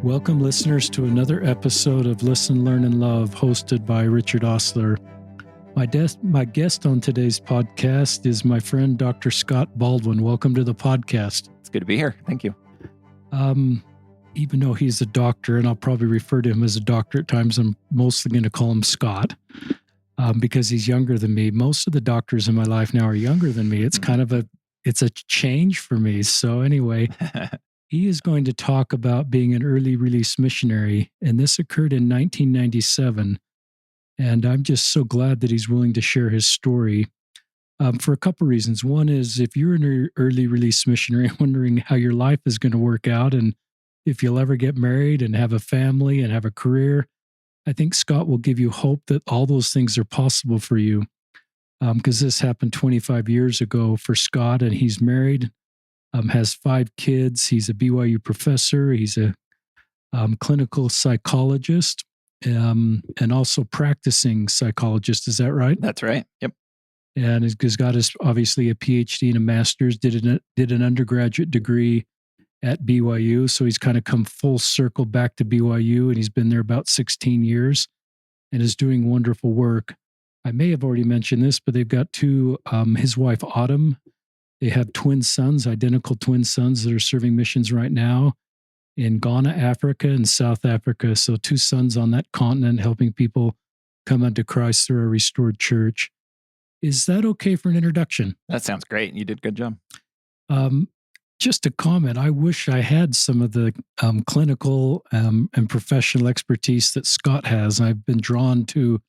Welcome, listeners, to another episode of Listen, Learn, and Love, hosted by Richard Osler. My guest on today's podcast is my friend, Dr. Scott Baldwin. Welcome to the podcast. It's good to be here. Thank you. Even though he's a doctor, and I'll probably refer to him as a doctor at times, I'm mostly going to call him Scott because he's younger than me. Most of the doctors in my life now are younger than me. It's kind of it's a change for me. So anyway, he is going to talk about being an early release missionary, and this occurred in 1997. And I'm just so glad that he's willing to share his story for a couple of reasons. One is if you're an early release missionary, wondering how your life is going to work out and if you'll ever get married and have a family and have a career, I think Scott will give you hope that all those things are possible for you. Because this happened 25 years ago for Scott, and he's married, has 5 kids. He's a BYU professor. He's a clinical psychologist and also practicing psychologist. Is that right? That's right. Yep. And he's got obviously a PhD and a master's, did an undergraduate degree at BYU. So he's kind of come full circle back to BYU, and he's been there about 16 years and is doing wonderful work. I may have already mentioned this, but they've got 2, his wife, Autumn. They have twin sons, identical twin sons that are serving missions right now in Ghana, Africa, and South Africa. So 2 sons on that continent helping people come unto Christ through a restored church. Is that okay for an introduction? That sounds great. You did a good job. Just a comment. I wish I had some of the clinical and professional expertise that Scott has. I've been drawn to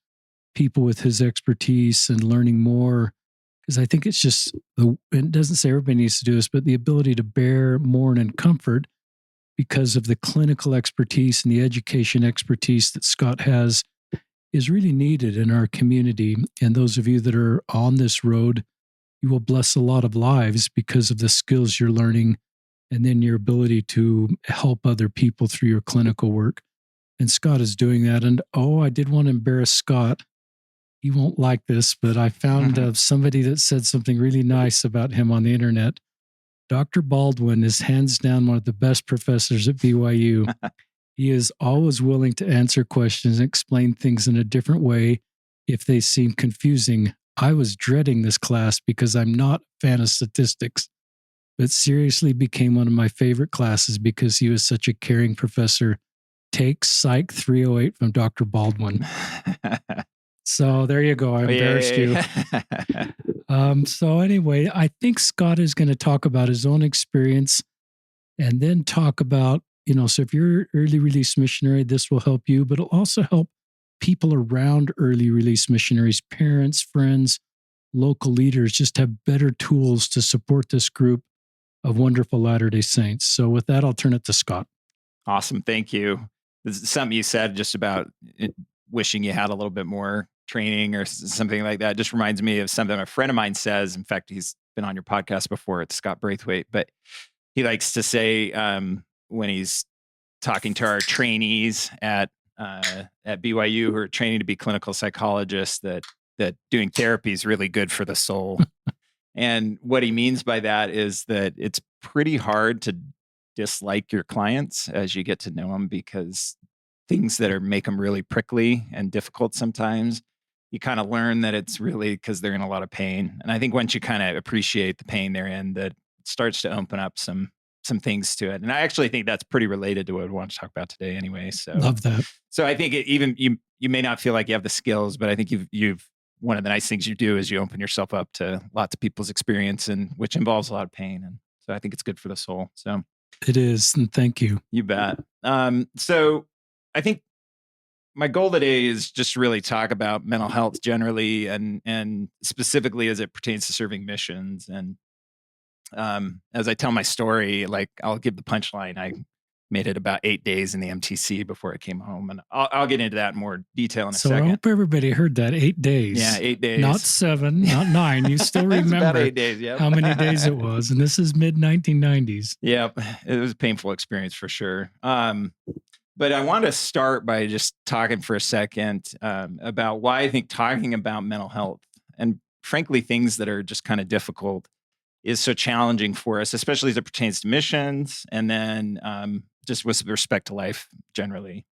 people with his expertise and learning more, because I think it's just, it doesn't say everybody needs to do this, but the ability to bear, mourn, and comfort because of the clinical expertise and the education expertise that Scott has is really needed in our community. And those of you that are on this road, you will bless a lot of lives because of the skills you're learning and then your ability to help other people through your clinical work. And Scott is doing that. And I did want to embarrass Scott. He won't like this, but I found somebody that said something really nice about him on the internet. Dr. Baldwin is hands down one of the best professors at BYU. He is always willing to answer questions and explain things in a different way if they seem confusing. I was dreading this class because I'm not a fan of statistics, but seriously became one of my favorite classes because he was such a caring professor. Take Psych 308 from Dr. Baldwin. So there you go. I embarrassed you. So anyway, I think Scott is going to talk about his own experience and then talk about, so if you're an early release missionary, this will help you, but it'll also help people around early release missionaries, parents, friends, local leaders, just have better tools to support this group of wonderful Latter-day Saints. So with that, I'll turn it to Scott. Awesome. Thank you. This is something you said just about wishing you had a little bit more training or something like that. It just reminds me of something a friend of mine says. In fact, he's been on your podcast before. It's Scott Braithwaite, but he likes to say when he's talking to our trainees at BYU who are training to be clinical psychologists that doing therapy is really good for the soul. And what he means by that is that it's pretty hard to dislike your clients as you get to know them, because things that make them really prickly and difficult sometimes, you kind of learn that it's really because they're in a lot of pain. And I think once you kind of appreciate the pain they're in, that it starts to open up some things to it. And I actually think that's pretty related to what we want to talk about today anyway. So love that. So I think even you may not feel like you have the skills, but I think you've one of the nice things you do is you open yourself up to lots of people's experience, and which involves a lot of pain. And so I think it's good for the soul. So it is. And thank you. You bet. So I think my goal today is just to really talk about mental health generally and specifically as it pertains to serving missions. And as I tell my story, like I'll give the punchline. I made it about 8 days in the MTC before I came home, and I'll get into that in more detail in a second. So I hope everybody heard that. 8 days. Yeah, 8 days. Not 7, not 9. You still remember about 8 days, yep. How many days it was. And this is mid-1990s. Yep. It was a painful experience for sure. But I want to start by just talking for a second about why I think talking about mental health and frankly, things that are just kind of difficult is so challenging for us, especially as it pertains to missions and then just with respect to life generally.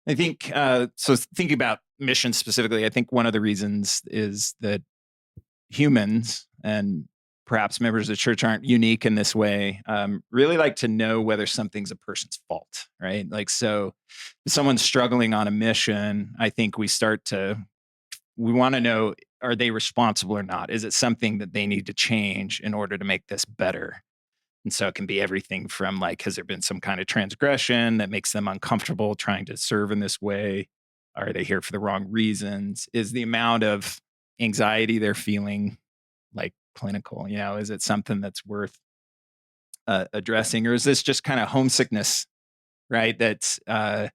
I think so. Thinking about mission specifically, I think one of the reasons is that humans and perhaps members of the church aren't unique in this way. Really like to know whether something's a person's fault, right? Like, so if someone's struggling on a mission, I think we want to know, are they responsible or not? Is it something that they need to change in order to make this better? And so it can be everything from like, has there been some kind of transgression that makes them uncomfortable trying to serve in this way? Are they here for the wrong reasons? Is the amount of anxiety they're feeling like clinical? Is it something that's worth addressing, or is this just kind of homesickness, right? That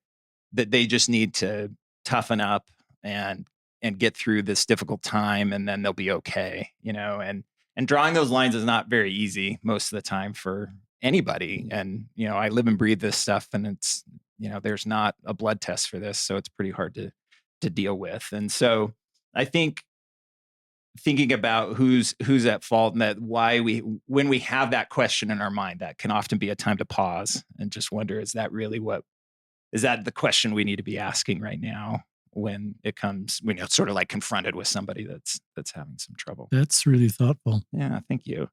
they just need to toughen up and get through this difficult time, and then they'll be okay. And drawing those lines is not very easy most of the time for anybody. And I live and breathe this stuff, and it's there's not a blood test for this, so it's pretty hard to deal with. And so I think thinking about who's at fault, and that why when we have that question in our mind, that can often be a time to pause and just wonder, is that the question we need to be asking right now when it's sort of like confronted with somebody that's having some trouble. That's really thoughtful. Yeah, thank you.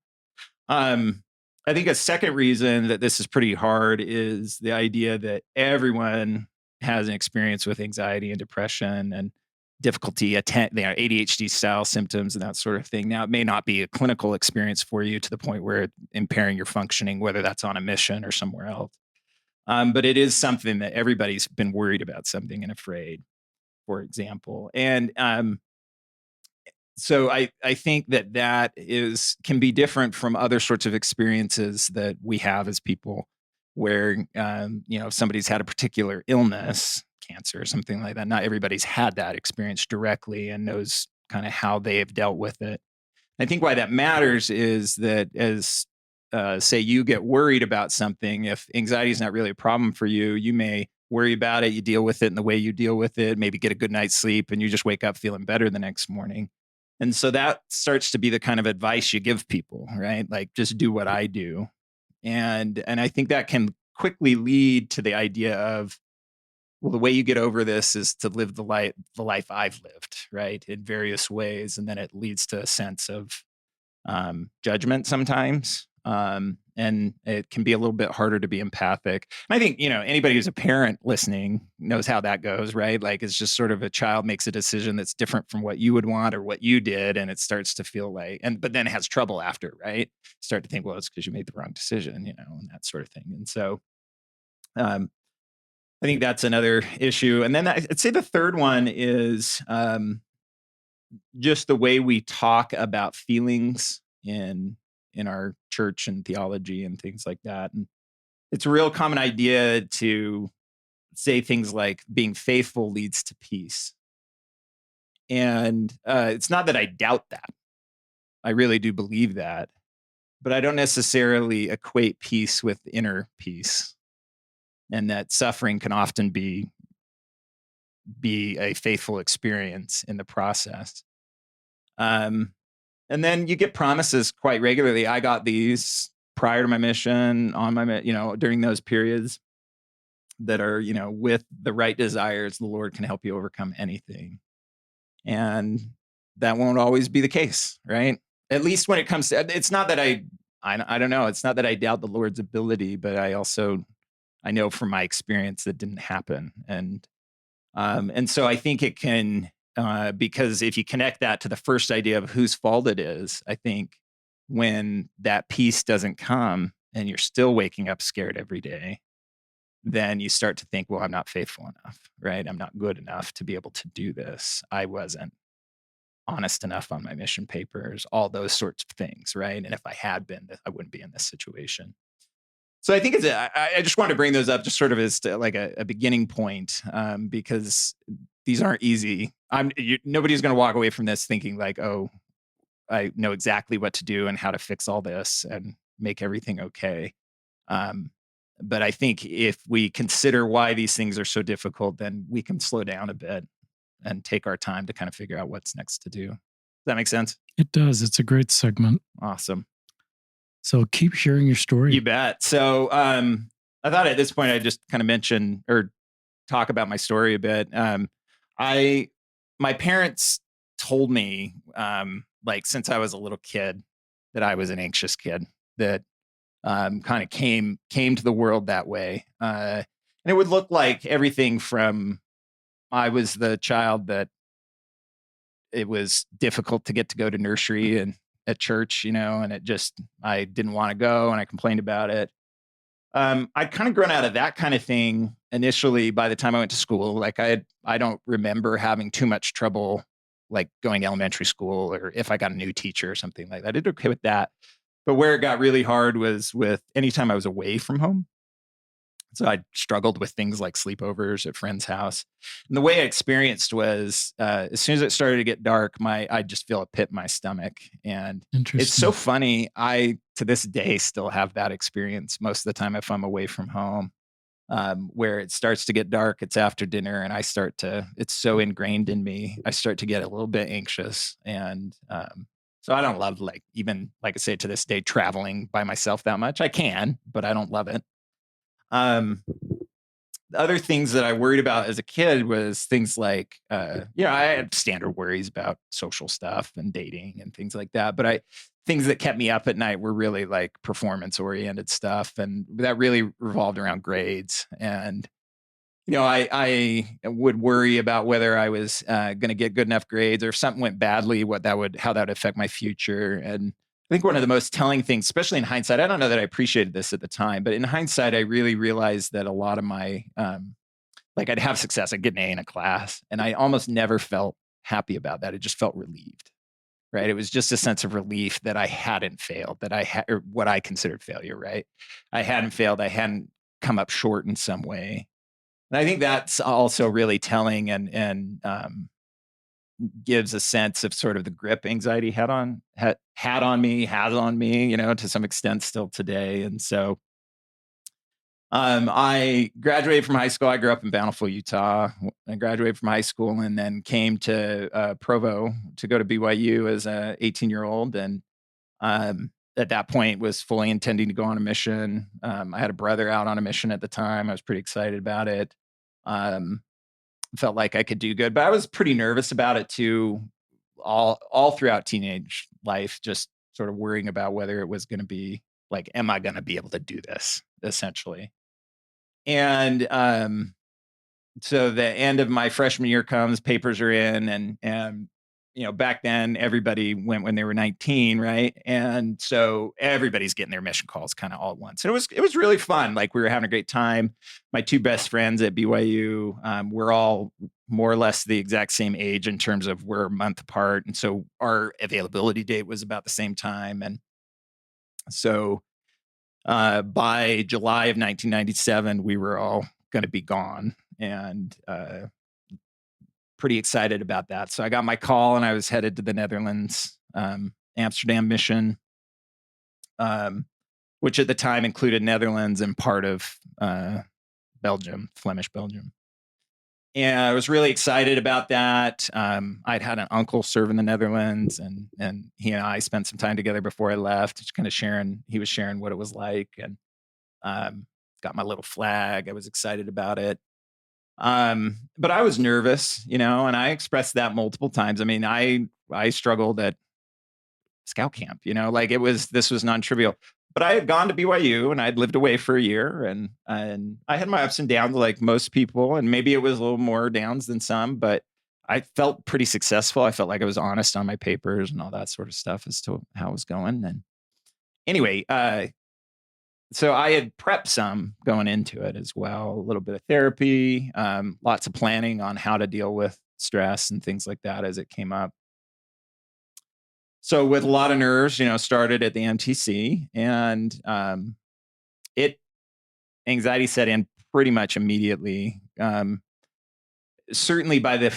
I think a second reason that this is pretty hard is the idea that everyone has an experience with anxiety and depression and difficulty ADHD style symptoms and that sort of thing. Now, it may not be a clinical experience for you to the point where it's impairing your functioning, whether that's on a mission or somewhere else. But it is something that everybody's been worried about something and afraid, for example. And so I think that can be different from other sorts of experiences that we have as people, where if somebody's had a particular illness, cancer or something like that, not everybody's had that experience directly and knows kind of how they have dealt with it. I think why that matters is that as say you get worried about something, if anxiety is not really a problem for you, you may worry about it, you deal with it in the way you deal with it, maybe get a good night's sleep, and you just wake up feeling better the next morning. And so that starts to be the kind of advice you give people, right? Like, just do what I do. And I think that can quickly lead to the idea of, well, the way you get over this is to live the life I've lived, right? In various ways. And then it leads to a sense of judgment sometimes. And it can be a little bit harder to be empathic. And I think, anybody who's a parent listening knows how that goes, right? Like, it's just sort of a child makes a decision that's different from what you would want or what you did. And it starts to feel like, but then it has trouble after, right? Start to think, well, it's because you made the wrong decision, and that sort of thing. And so, I think that's another issue. And then I'd say the third one is just the way we talk about feelings in our church and theology and things like that. And it's a real common idea to say things like being faithful leads to peace. And it's not that I doubt that. I really do believe that. But I don't necessarily equate peace with inner peace. And that suffering can often be a faithful experience in the process. And then you get promises quite regularly. I got these prior to my mission, during those periods that are, with the right desires, the Lord can help you overcome anything. And that won't always be the case, right? At least when it comes to, it's not that I don't know. It's not that I doubt the Lord's ability, but I know from my experience that didn't happen. And so I think it can, because if you connect that to the first idea of whose fault it is, I think when that peace doesn't come and you're still waking up scared every day, then you start to think, well, I'm not faithful enough, right? I'm not good enough to be able to do this. I wasn't honest enough on my mission papers, all those sorts of things, right? And if I had been, I wouldn't be in this situation. So I think I just wanted to bring those up just sort of as like a beginning point, because these aren't easy. Nobody's going to walk away from this thinking like, oh, I know exactly what to do and how to fix all this and make everything okay. But I think if we consider why these things are so difficult, then we can slow down a bit and take our time to kind of figure out what's next to do. Does that make sense? It does. It's a great segment. Awesome. So keep sharing your story. You bet. So I thought at this point I'd just kind of mention or talk about my story a bit. I My parents told me like since I was a little kid that I was an anxious kid that kind of came to the world that way, and it would look like everything from I was the child that it was difficult to get to go to nursery and at church, and it just I didn't want to go and I complained about it. I'd kind of grown out of that kind of thing initially by the time I went to school. Like I don't remember having too much trouble like going to elementary school or if I got a new teacher or something like that. I did okay with that. But where it got really hard was with anytime I was away from home. So I struggled with things like sleepovers at friends' house. And the way I experienced was as soon as it started to get dark, I'd just feel a pit in my stomach. And it's so Interesting. funny. I to this day still have that experience most of the time if I'm away from home, where it starts to get dark, it's after dinner, and it's so ingrained in me, I start to get a little bit anxious. And so I don't love like even like I say to this day, traveling by myself that much. I can, but I don't love it. Um, the other things that I worried about as a kid was things like, I had standard worries about social stuff and dating and things like that. But things that kept me up at night were really like performance oriented stuff. And that really revolved around grades. And, I would worry about whether I was going to get good enough grades or if something went badly, how that would affect my future. And I think one of the most telling things, especially in hindsight, I don't know that I appreciated this at the time, but in hindsight, I really realized that a lot of my, like I'd have success, I'd get an A in a class, and I almost never felt happy about that. It just felt relieved, right? It was just a sense of relief that I hadn't failed, that I had, or what I considered failure, right? I hadn't failed, I hadn't come up short in some way. And I think that's also really telling and gives a sense of sort of the grip anxiety had on me, has on me, to some extent still today. And so I graduated from high school. I grew up in Bountiful, Utah. I graduated from high school and then came to Provo to go to BYU as a 18-year-old. And at that point was fully intending to go on a mission. I had a brother out on a mission at the time. I was pretty excited about it. Um, Felt like I could do good, but I was pretty nervous about it too, all throughout teenage life, just sort of worrying about whether it was going to be like, am I going to be able to do this essentially? And so the end of my freshman year comes, papers are in, and back then everybody went when they were 19, right? And so everybody's getting their mission calls kind of all at once. And it was really fun. Like we were having a great time. My two best friends at BYU, we're all more or less the exact same age in terms of we're a month apart, and so our availability date was about the same time. And so by July of 1997, we were all going to be gone, and pretty excited about that. So I got my call, and I was headed to the Netherlands, Amsterdam mission, um, which at the time included Netherlands and part of Belgium, Flemish Belgium. And I was really excited about that. I'd had an uncle serve in the Netherlands, and he and I spent some time together before I left, just kind of sharing. He was sharing what it was like, and um, got my little flag. I was excited about it. But I was nervous, and I expressed that multiple times. I mean, I struggled at scout camp, like this was non-trivial. But I had gone to BYU and I'd lived away for a year, and I had my ups and downs like most people, and maybe it was a little more downs than some, but I felt pretty successful. I felt like I was honest on my papers and all that sort of stuff as to how it was going. And anyway, so I had prepped some going into it as well, a little bit of therapy, lots of planning on how to deal with stress and things like that as it came up. So with a lot of nerves, started at the MTC, and it anxiety set in pretty much immediately. Certainly by the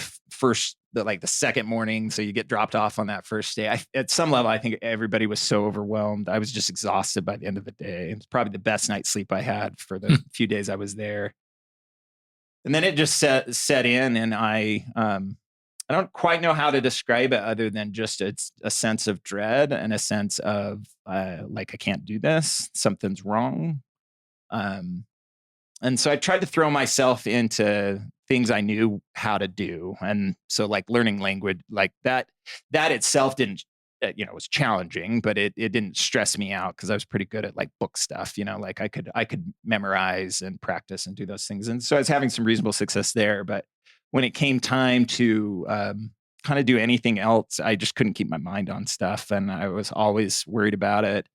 second morning, so you get dropped off on that first day. At some level, I think everybody was so overwhelmed. I was just exhausted by the end of the day. It's probably the best night's sleep I had for the few days I was there. And then it just set in, and I don't quite know how to describe it other than just it's a sense of dread and a sense of like I can't do this, something's wrong. Um, And so I tried to throw myself into things I knew how to do. And so like learning language like that itself didn't, was challenging, but it didn't stress me out because I was pretty good at like book stuff, like I could memorize and practice and do those things. And so I was having some reasonable success there. But when it came time to kind of do anything else, I just couldn't keep my mind on stuff. And I was always worried about it.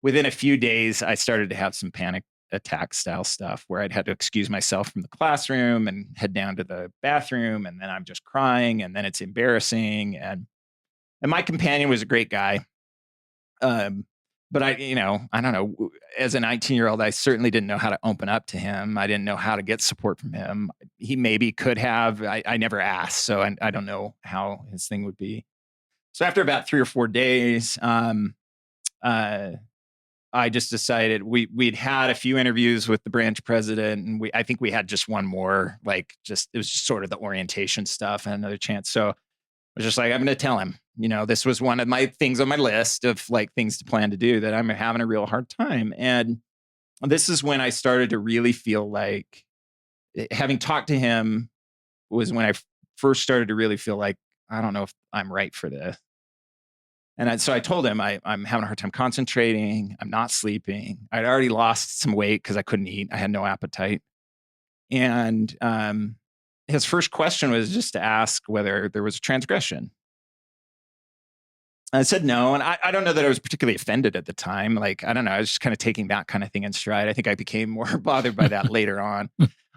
Within a few days, I started to have some panic attack style stuff where I'd had to excuse myself from the classroom and head down to the bathroom. And then I'm just crying. And then it's embarrassing. And my companion was a great guy. Um, but I don't know. As a 19-year-old, I certainly didn't know how to open up to him. I didn't know how to get support from him. He maybe could have. I never asked. So I don't know how his thing would be. So after about 3 or 4 days, uh, I just decided we'd had a few interviews with the branch president, and I think we had just one more, like just it was just sort of the orientation stuff and another chance. So I was just like, I'm going to tell him, this was one of my things on my list of like things to plan to do that I'm having a real hard time. And this is when I started to really feel like having talked to him was when I first started to really feel like I don't know if I'm right for this. And so I told him I'm having a hard time concentrating. I'm not sleeping. I'd already lost some weight because I couldn't eat. I had no appetite. And his first question was just to ask whether there was a transgression. I said no. And I don't know that I was particularly offended at the time. Like, I don't know. I was just kind of taking that kind of thing in stride. I think I became more bothered by that later on.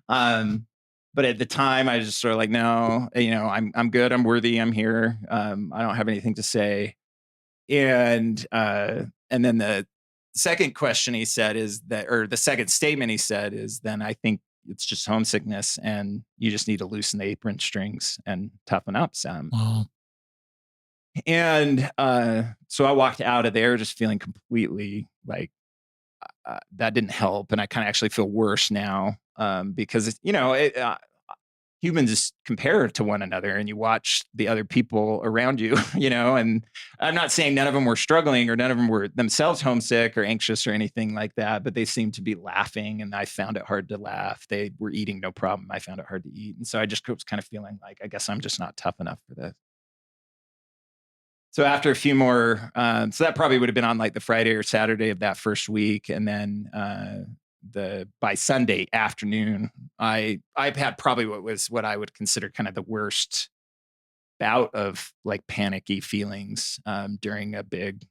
But at the time, I was just sort of like, no, I'm good. I'm worthy. I'm here. I don't have anything to say. And then the second question he said is that, or the second statement he said is, then I think it's just homesickness and you just need to loosen the apron strings and toughen up some. Wow. And so I walked out of there just feeling completely like that didn't help. And I kind of actually feel worse now because, humans compare to one another and you watch the other people around you, and I'm not saying none of them were struggling or none of them were themselves homesick or anxious or anything like that, but they seemed to be laughing and I found it hard to laugh. They were eating no problem. I found it hard to eat. And so I just was kind of feeling like, I guess I'm just not tough enough for this. So after a few more, so that probably would have been on like the Friday or Saturday of that first week. And then by Sunday afternoon, I've had probably what I would consider kind of the worst bout of like panicky feelings during a big,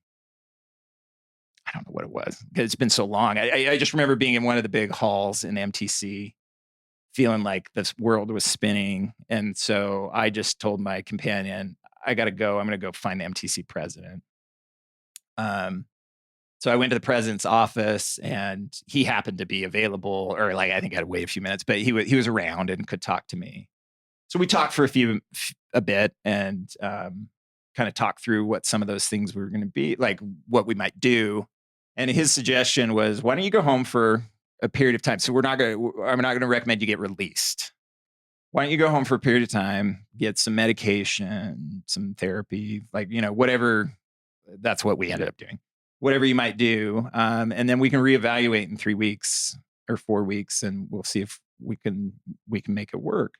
I don't know what it was because it's been so long. I just remember being in one of the big halls in MTC, feeling like this world was spinning. And so I just told my companion, I got to go. I'm going to go find the MTC president. So I went to the president's office and he happened to be available, or like I think I had to wait a few minutes, but he was around and could talk to me. So we talked for a bit and kind of talked through what some of those things were going to be, like what we might do. And his suggestion was, why don't you go home for a period of time? So I'm not going to recommend you get released. Why don't you go home for a period of time, get some medication, some therapy, like, whatever. That's what we ended up doing, whatever you might do. And then we can reevaluate in 3 weeks or 4 weeks and we'll see if we can make it work.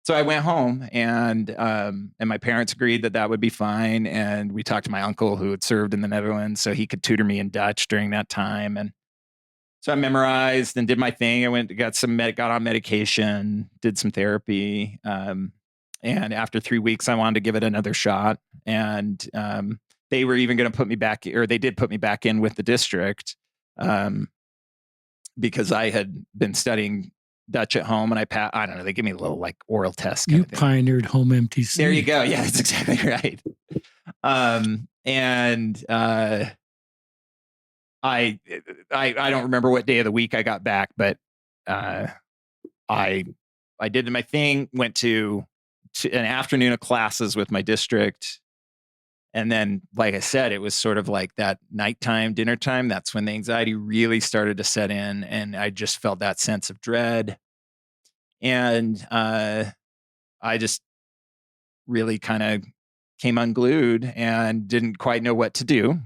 So I went home and my parents agreed that would be fine. And we talked to my uncle who had served in the Netherlands so he could tutor me in Dutch during that time. And so I memorized and did my thing. I got on medication, did some therapy. And after 3 weeks, I wanted to give it another shot. And they were even going to put me back, or they did put me back in with the district because I had been studying Dutch at home and I don't know, they give me a little like oral test. You pioneered home MTC. There you go. Yeah, that's exactly right. I don't remember what day of the week I got back, but I did my thing, went to an afternoon of classes with my district. And then, like I said, it was sort of like that nighttime, dinner time. That's when the anxiety really started to set in. And I just felt that sense of dread. And I just really kind of came unglued and didn't quite know what to do.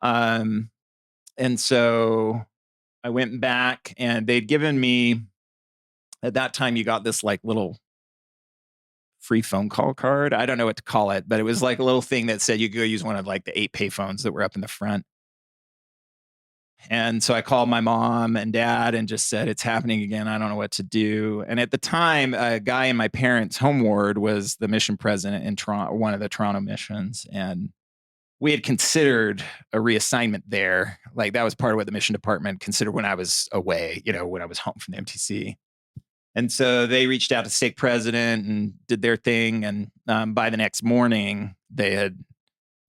And so I went back, and they'd given me, at that time, you got this like little free phone call card. I don't know what to call it, but it was like a little thing that said you could go use one of like the 8 payphones that were up in the front. And so I called my mom and dad and just said, it's happening again. I don't know what to do. And at the time, a guy in my parents' home ward was the mission president in Toronto, one of the Toronto missions. And we had considered a reassignment there. Like that was part of what the mission department considered when I was away, when I was home from the MTC. And so they reached out to stake president and did their thing. And by the next morning, they had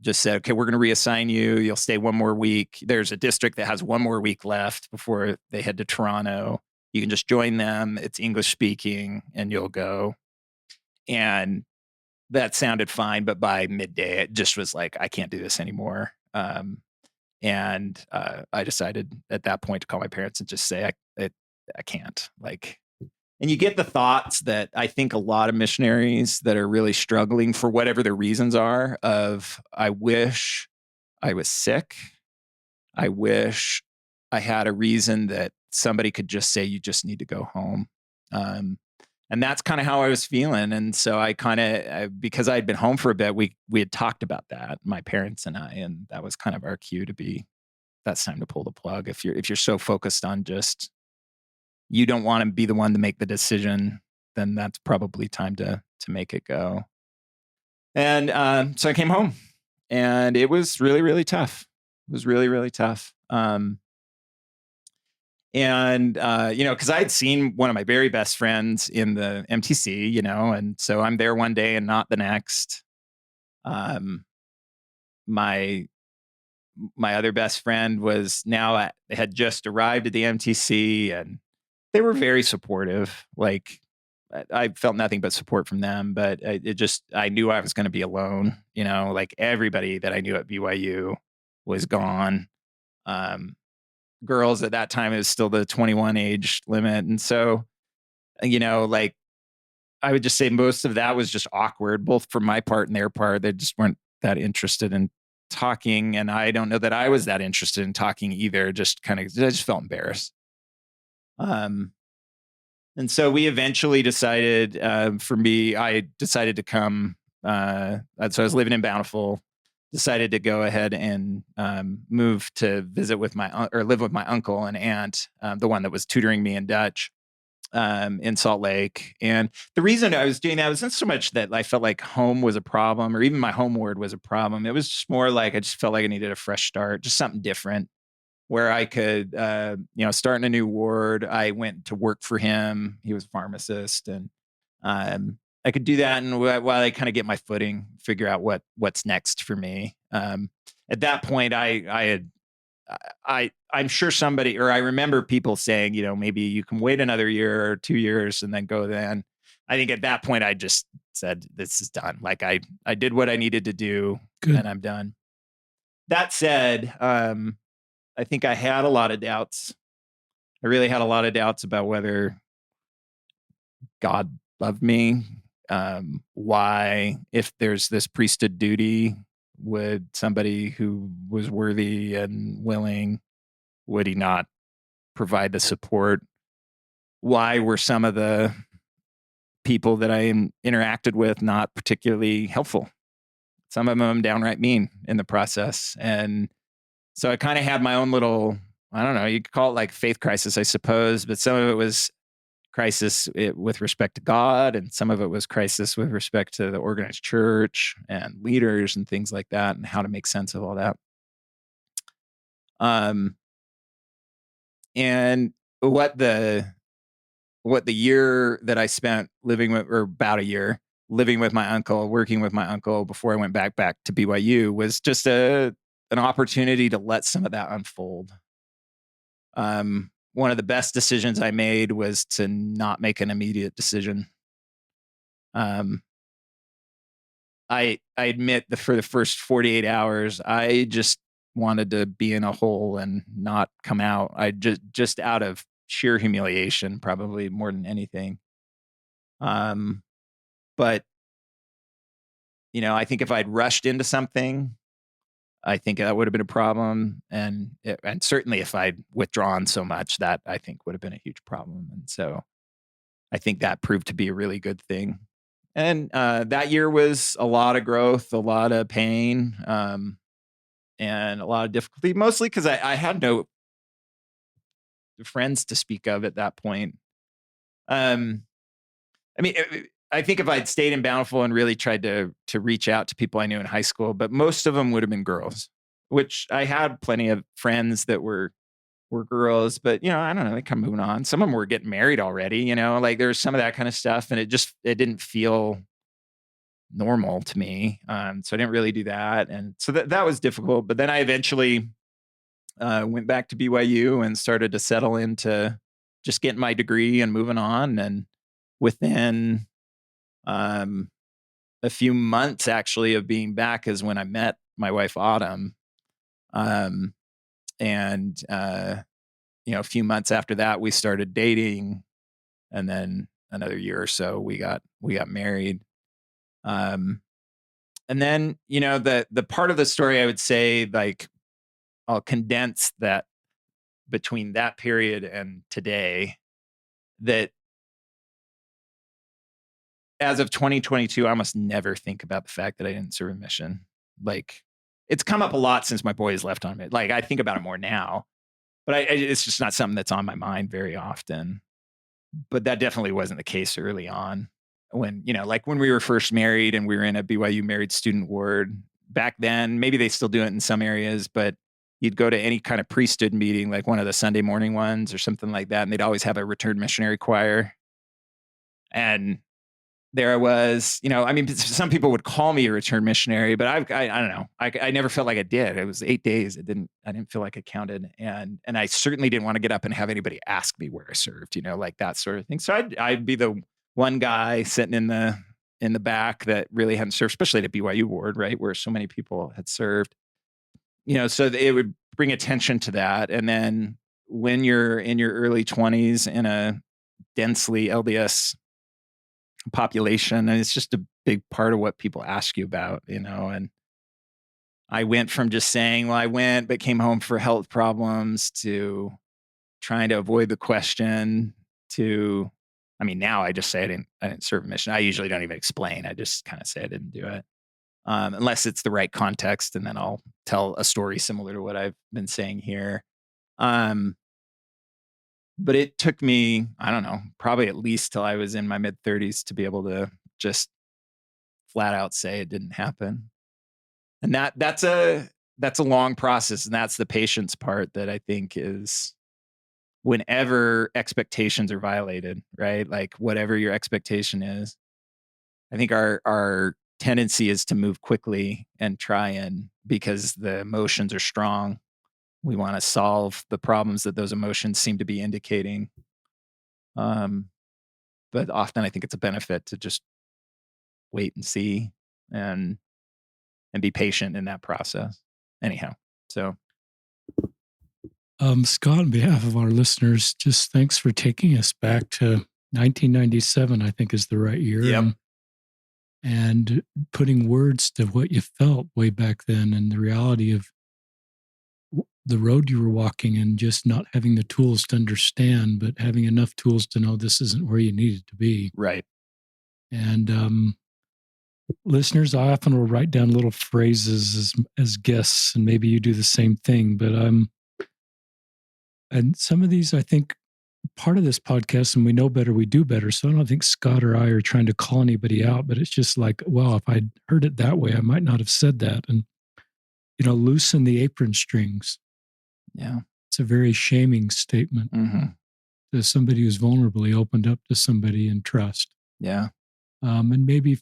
just said, okay, we're going to reassign you. You'll stay one more week. There's a district that has one more week left before they head to Toronto. You can just join them. It's English speaking and you'll go. And that sounded fine. But by midday, it just was like, I can't do this anymore. And I decided at that point to call my parents and just say, I can't. Like, and you get the thoughts that I think a lot of missionaries that are really struggling for whatever their reasons are of, I wish I was sick. I wish I had a reason that somebody could just say, you just need to go home. And that's kind of how I was feeling. And so I kind of, because I had been home for a bit, we had talked about that, my parents and I, and that was kind of our cue to be, that's time to pull the plug. If you're so focused on just, you don't want to be the one to make the decision, then that's probably time to make it go. And so I came home, and it was really, really tough. It was really, really tough. Because I had seen one of my very best friends in the MTC, and so I'm there one day and not the next. My other best friend had just arrived at the MTC, and they were very supportive. Like I felt nothing but support from them, but I knew I was going to be alone. Like everybody that I knew at BYU was gone. Girls at that time, it was still the 21 age limit. And so, like I would just say most of that was just awkward, both from my part and their part. They just weren't that interested in talking. And I don't know that I was that interested in talking either. I just felt embarrassed. And so we eventually decided, I decided to come. So I was living in Bountiful, decided to go ahead and move to live with my uncle and aunt, the one that was tutoring me in Dutch, in Salt Lake. And the reason I was doing that wasn't so much that I felt like home was a problem or even my home ward was a problem. It was just more like I just felt like I needed a fresh start, just something different, where I could, start in a new ward. I went to work for him. He was a pharmacist, and I could do that. And while I kind of get my footing, figure out what's next for me. At that point, I'm sure I remember people saying, maybe you can wait another year or 2 years and then go then. I think at that point, I just said, this is done. Like I did what I needed to do. Good. And I'm done. That said, I think I had a lot of doubts. I really had a lot of doubts about whether God loved me. Why, if there's this priesthood duty, would somebody who was worthy and willing, would he not provide the support? Why were some of the people that I interacted with not particularly helpful? Some of them downright mean in the process. And so I kind of had my own little, I don't know, you could call it like faith crisis, I suppose, but some of it was crisis with respect to God, and some of it was crisis with respect to the organized church and leaders and things like that, and how to make sense of all that. And what the year that I spent about a year living with my uncle, working with my uncle before I went back to BYU, was just an opportunity to let some of that unfold. One of the best decisions I made was to not make an immediate decision. I admit that for the first 48 hours, I just wanted to be in a hole and not come out. I just out of sheer humiliation, probably more than anything. But I think if I'd rushed into something, I think that would have been a problem. And certainly if I'd withdrawn so much, that I think would have been a huge problem. And so I think that proved to be a really good thing. And that year was a lot of growth, a lot of pain, and a lot of difficulty, mostly because I had no friends to speak of at that point. Um, I mean, I think if I'd stayed in Bountiful and really tried to reach out to people I knew in high school, but most of them would have been girls, which I had plenty of friends that were girls, but I don't know, they kind of moving on. Some of them were getting married already, like there's some of that kind of stuff, and it didn't feel normal to me. So I didn't really do that, and so that was difficult. But then I eventually went back to BYU and started to settle into just getting my degree and moving on. And within um, a few months, actually, of being back is when I met my wife Autumn. Um, and a few months after that, we started dating, and then another year or so, we got married. Um, and then the part of the story I would say, like, I'll condense that between that period and today, that as of 2022, I almost never think about the fact that I didn't serve a mission. Like, it's come up a lot since my boys left on it. Like, I think about it more now, but it's just not something that's on my mind very often. But that definitely wasn't the case early on when, like when we were first married and we were in a BYU married student ward back then. Maybe they still do it in some areas, but you'd go to any kind of priesthood meeting, like one of the Sunday morning ones or something like that, and they'd always have a returned missionary choir. And there I was, I mean, some people would call me a returned missionary, but I don't know. I never felt like I did. It was 8 days. I didn't feel like it counted. And I certainly didn't want to get up and have anybody ask me where I served, like that sort of thing. So I'd be the one guy sitting in the back that really hadn't served, especially at BYU ward, right, where so many people had served. So it would bring attention to that. And then when you're in your early 20s in a densely LDS population, and it's just a big part of what people ask you about, and I went from just saying, well, I went but came home for health problems, to trying to avoid the question, to, I mean, now I just say I didn't serve a mission. I usually don't even explain. I just kind of say I didn't do it, unless it's the right context, and then I'll tell a story similar to what I've been saying here. But it took me, I don't know, probably at least till I was in my mid-30s to be able to just flat out say it didn't happen. And that's a long process, and that's the patience part that I think is, whenever expectations are violated, right? Like, whatever your expectation is, I think our tendency is to move quickly and try, and because the emotions are strong, we want to solve the problems that those emotions seem to be indicating. But often I think it's a benefit to just wait and see, and be patient in that process. Anyhow, so Scott, on behalf of our listeners, just thanks for taking us back to 1997, I think is the right year. Yep. And putting words to what you felt way back then, and the reality of the road you were walking, and just not having the tools to understand, but having enough tools to know this isn't where you needed to be. Right. And listeners, I often will write down little phrases as guests, and maybe you do the same thing. But and some of these, I think, part of this podcast, and we know better, we do better. So I don't think Scott or I are trying to call anybody out, but it's just like, wow, if I'd heard it that way, I might not have said that. And loosen the apron strings. Yeah. It's a very shaming statement to somebody who's vulnerably opened up to somebody in trust. Yeah. And maybe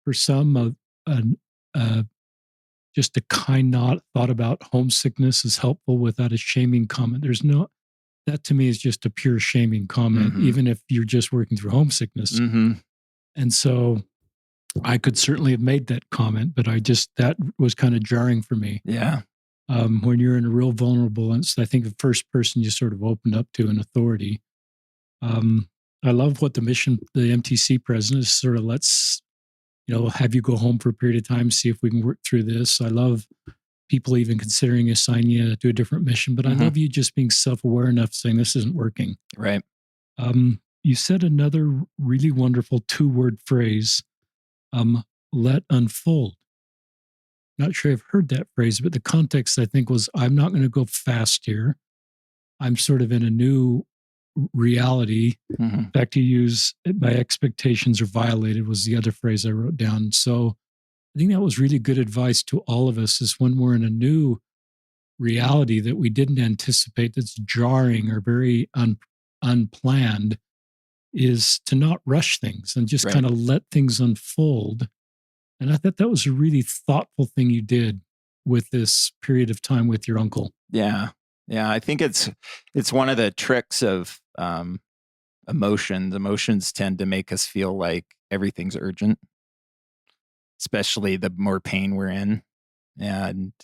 for some, just a kind thought about homesickness is helpful without a shaming comment. That to me is just a pure shaming comment, even if you're just working through homesickness. And so I could certainly have made that comment, but that was kind of jarring for me. Yeah. When you're in a real vulnerable, and I think the first person you sort of opened up to in authority. I love what the MTC president is sort of, let's, have you go home for a period of time, see if we can work through this. I love people even considering assigning you to a different mission. But I love you just being self-aware enough saying this isn't working. Right. You said another really wonderful 2-word phrase, let unfold. Not sure I've heard that phrase, but the context I think was I'm not going to go fast here. I'm sort of in a new reality. In fact, you use my expectations are violated was the other phrase I wrote down. So I think that was really good advice to all of us is when we're in a new reality that we didn't anticipate that's jarring or very unplanned is to not rush things and just kind of let things unfold. And I thought that was a really thoughtful thing you did with this period of time with your uncle. Yeah. Yeah. I think it's one of the tricks of emotions. Emotions tend to make us feel like everything's urgent, especially the more pain we're in. And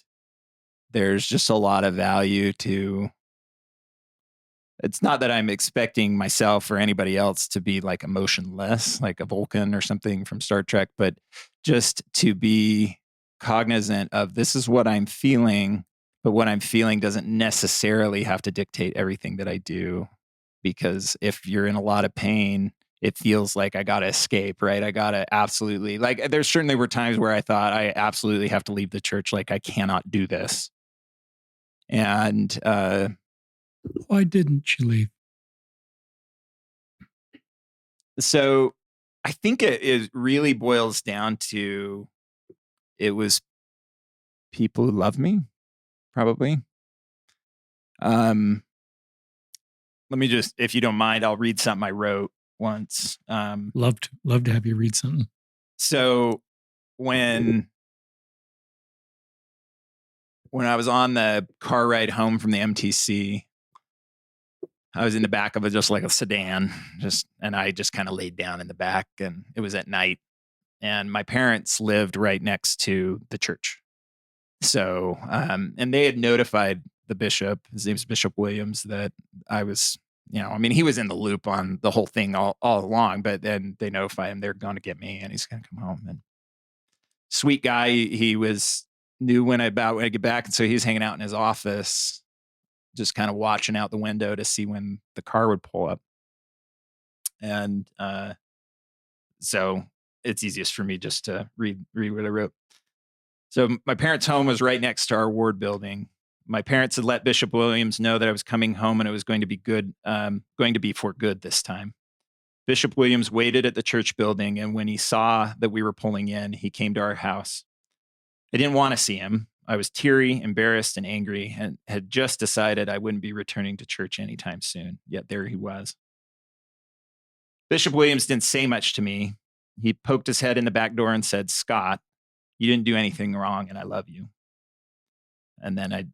there's just a lot of value to, it's not that I'm expecting myself or anybody else to be like emotionless, like a Vulcan or something from Star Trek, but just to be cognizant of this is what I'm feeling, but what I'm feeling doesn't necessarily have to dictate everything that I do. Because if you're in a lot of pain, it feels like I got to escape, right? I got to absolutely, like, there certainly were times where I thought I absolutely have to leave the church. Like, I cannot do this. And, why didn't you leave? So I think it really boils down to it was people who love me, probably. Let me just, if you don't mind, I'll read something I wrote once. Love to have you read something. So when I was on the car ride home from the MTC, I was in the back of just like a sedan, and I just kind of laid down in the back, and it was at night. And my parents lived right next to the church. So, and they had notified the bishop, his name's Bishop Williams, that I was, I mean, he was in the loop on the whole thing all along, but then they notify him they're going to get me and he's going to come home. And sweet guy, he knew when I get back. And so he was hanging out in his office, just kind of watching out the window to see when the car would pull up. And so it's easiest for me just to read what I wrote. So my parents' home was right next to our ward building. My parents had let Bishop Williams know that I was coming home and it was going to be good, going to be for good this time. Bishop Williams waited at the church building, and when he saw that we were pulling in, he came to our house. I didn't want to see him. I was teary, embarrassed, and angry, and had just decided I wouldn't be returning to church anytime soon. Yet there he was. Bishop Williams didn't say much to me. He poked his head in the back door and said, "Scott, you didn't do anything wrong, and I love you." And then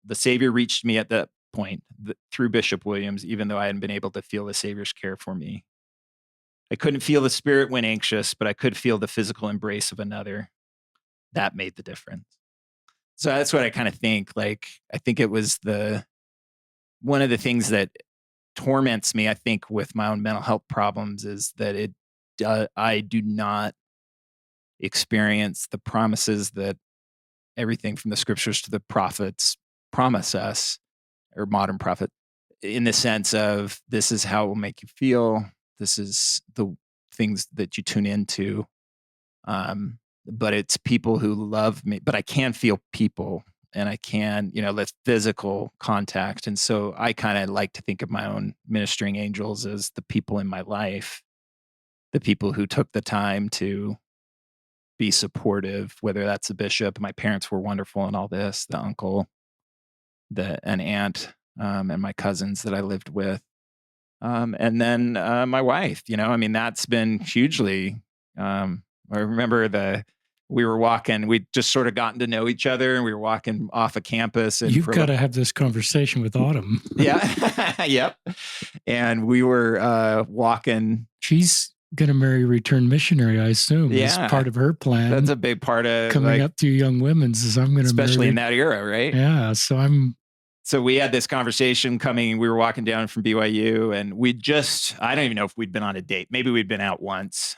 the Savior reached me at that point through Bishop Williams, even though I hadn't been able to feel the Savior's care for me. I couldn't feel the Spirit when anxious, but I could feel the physical embrace of another. That made the difference. So that's what I kind of think. Like, I think it was one of the things that torments me, I think, with my own mental health problems is that I do not experience the promises that everything from the scriptures to the prophets promise us, or modern prophet, in the sense of this is how it will make you feel. This is the things that you tune into. But it's people who love me, but I can feel people and I can, the physical contact. And so I kind of like to think of my own ministering angels as the people in my life, the people who took the time to be supportive, whether that's a bishop. My parents were wonderful in all this, the uncle, an aunt, and my cousins that I lived with. And then my wife, I mean, that's been hugely, I remember we were walking, we'd just sort of gotten to know each other and we were walking off a campus. And you've got to have this conversation with Autumn. Yeah. Yep. And we were walking. She's going to marry a returned missionary, I assume. Yeah. As part of her plan. That's a big part of coming up to young women's is I'm going to especially in that era, right? Yeah. So we had this conversation coming. We were walking down from BYU and I don't even know if we'd been on a date. Maybe we'd been out once.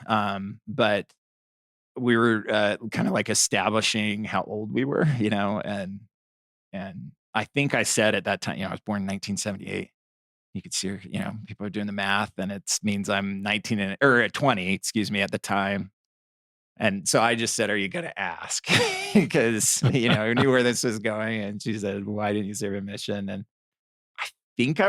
But we were kind of like establishing how old we were, and I think I said at that time, I was born in 1978. You could see, people are doing the math, and it means I'm 19 or 20, excuse me, at the time. And so I just said, "Are you gonna ask?" Because, I knew where this was going, and she said, "Why didn't you serve a mission?" And I think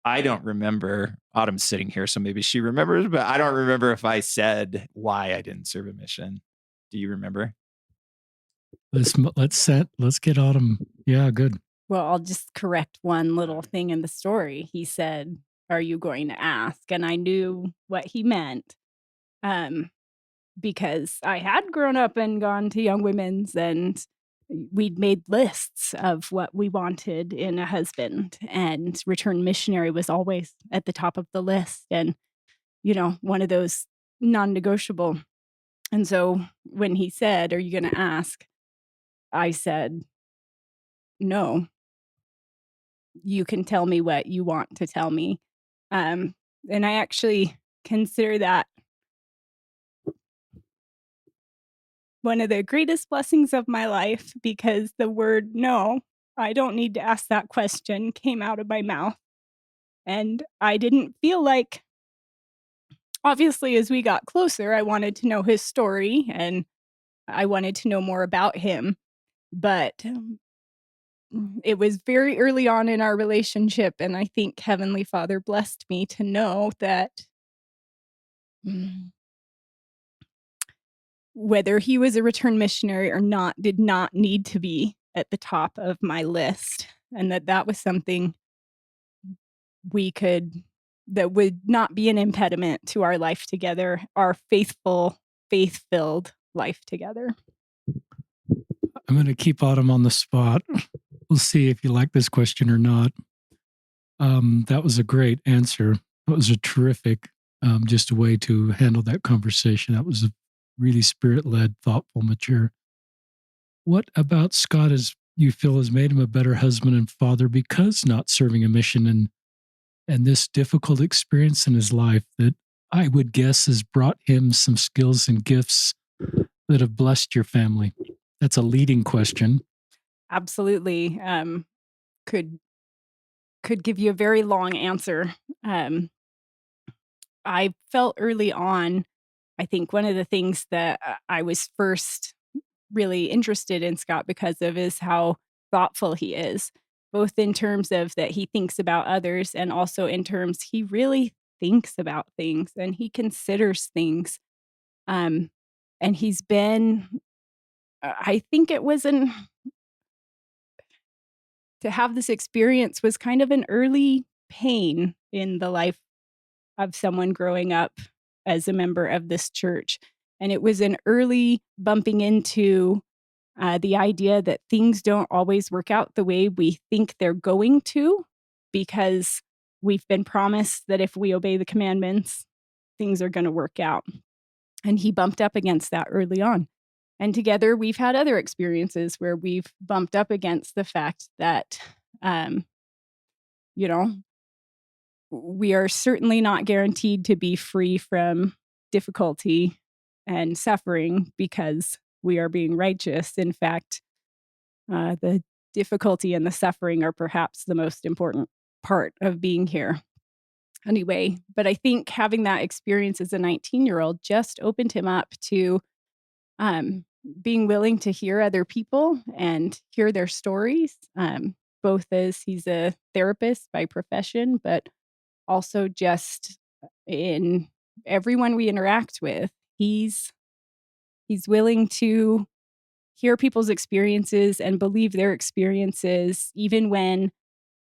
I don't remember. Autumn's sitting here, so maybe she remembers, but I don't remember if I said why I didn't serve a mission. Do you remember? Let's get Autumn. Yeah, good. Well, I'll just correct one little thing in the story. He said, "Are you going to ask?" And I knew what he meant, um, because I had grown up and gone to Young Women's, and we'd made lists of what we wanted in a husband, and return missionary was always at the top of the list and, one of those non-negotiable. And so when he said, "Are you gonna ask?" I said, "No. You can tell me what you want to tell me." Um, and I actually consider that one of the greatest blessings of my life because the word no, I don't need to ask that question, came out of my mouth. And I didn't feel like, obviously, as we got closer, I wanted to know his story and I wanted to know more about him. But it was very early on in our relationship. And I think Heavenly Father blessed me to know that mm, whether he was a return missionary or not did not need to be at the top of my list, and that was something we could that would not be an impediment to our life together, our faithful, faith-filled life together. I'm going to keep Autumn on the spot. We'll see if you like this question or not. That was a great answer. That was a terrific, just a way to handle that conversation. That was a really spirit-led, thoughtful, mature. What about Scott as you feel has made him a better husband and father because not serving a mission and this difficult experience in his life that I would guess has brought him some skills and gifts that have blessed your family? That's a leading question. Absolutely, could give you a very long answer. Um, I felt early on, I think one of the things that I was first really interested in Scott because of is how thoughtful he is, both in terms of that he thinks about others and also in terms he really thinks about things and he considers things. Um, and he's been, I think it was to have this experience was kind of an early pain in the life of someone growing up as a member of this church. And it was an early bumping into the idea that things don't always work out the way we think they're going to, because we've been promised that if we obey the commandments, things are going to work out. And he bumped up against that early on. And together, we've had other experiences where we've bumped up against the fact that, um, you know, we are certainly not guaranteed to be free from difficulty and suffering because we are being righteous. In fact, the difficulty and the suffering are perhaps the most important part of being here. Anyway, but I think having that experience as a 19-year-old just opened him up to um, being willing to hear other people and hear their stories, both as he's a therapist by profession, but also just in everyone we interact with. He's willing to hear people's experiences and believe their experiences, even when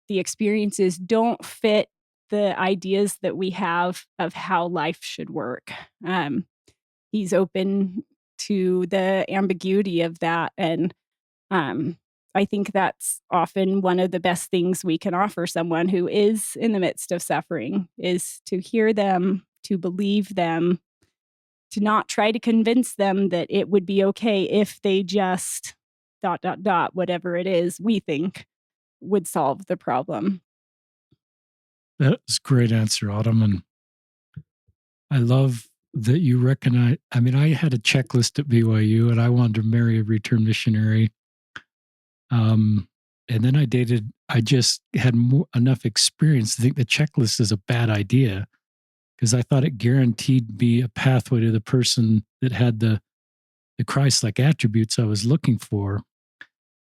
the experiences don't fit the ideas that we have of how life should work. Um, he's open to the ambiguity of that. And um, I think that's often one of the best things we can offer someone who is in the midst of suffering is to hear them, to believe them, to not try to convince them that it would be okay if they just dot, dot, dot, whatever it is we think would solve the problem. That was a great answer, Autumn. And I love that you recognize. I mean, I had a checklist at BYU, and I wanted to marry a return missionary. And then I just had enough experience to think the checklist is a bad idea, because I thought it guaranteed me a pathway to the person that had the Christ-like attributes I was looking for.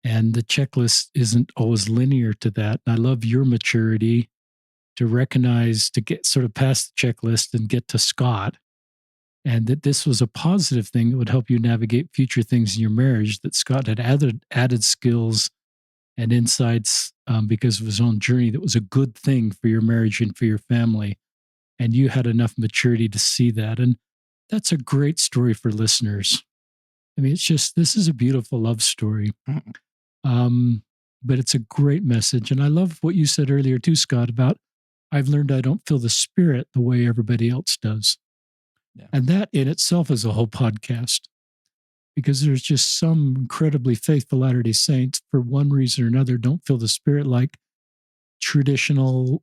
And the checklist isn't always linear to that. And I love your maturity to recognize, to get sort of past the checklist and get to Scott, and that this was a positive thing that would help you navigate future things in your marriage, that Scott had added skills and insights because of his own journey that was a good thing for your marriage and for your family. And you had enough maturity to see that. And that's a great story for listeners. I mean, this is a beautiful love story. But it's a great message. And I love what you said earlier too, Scott, about I've learned I don't feel the Spirit the way everybody else does. Yeah. And that in itself is a whole podcast, because there's just some incredibly faithful Latter-day Saints, for one reason or another, don't feel the Spirit like traditionally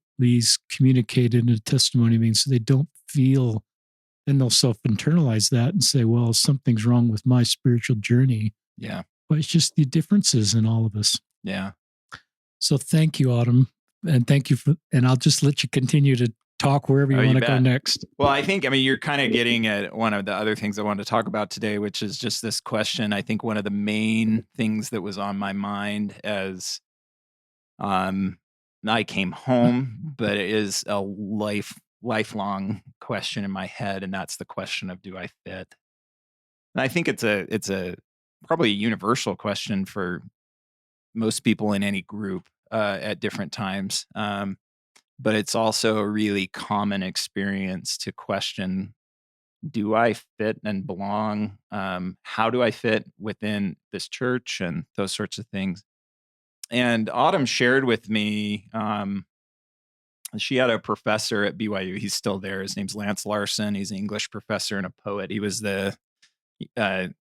communicated in a testimony means. So they don't feel, and they'll self-internalize that and say, well, something's wrong with my spiritual journey. Yeah. But it's just the differences in all of us. Yeah. So thank you, Autumn. And thank you and I'll just let you continue to talk wherever you want to go next. Well, I mean, you're kind of getting at one of the other things I wanted to talk about today, which is just this question. I think one of the main things that was on my mind as I came home, but it is a lifelong question in my head, and that's the question of, do I fit? And I think it's a probably a universal question for most people in any group at different times. But it's also a really common experience to question, do I fit and belong? How do I fit within this church, and those sorts of things? And Autumn shared with me, she had a professor at BYU. He's still there. His name's Lance Larson. He's an English professor and a poet. He was the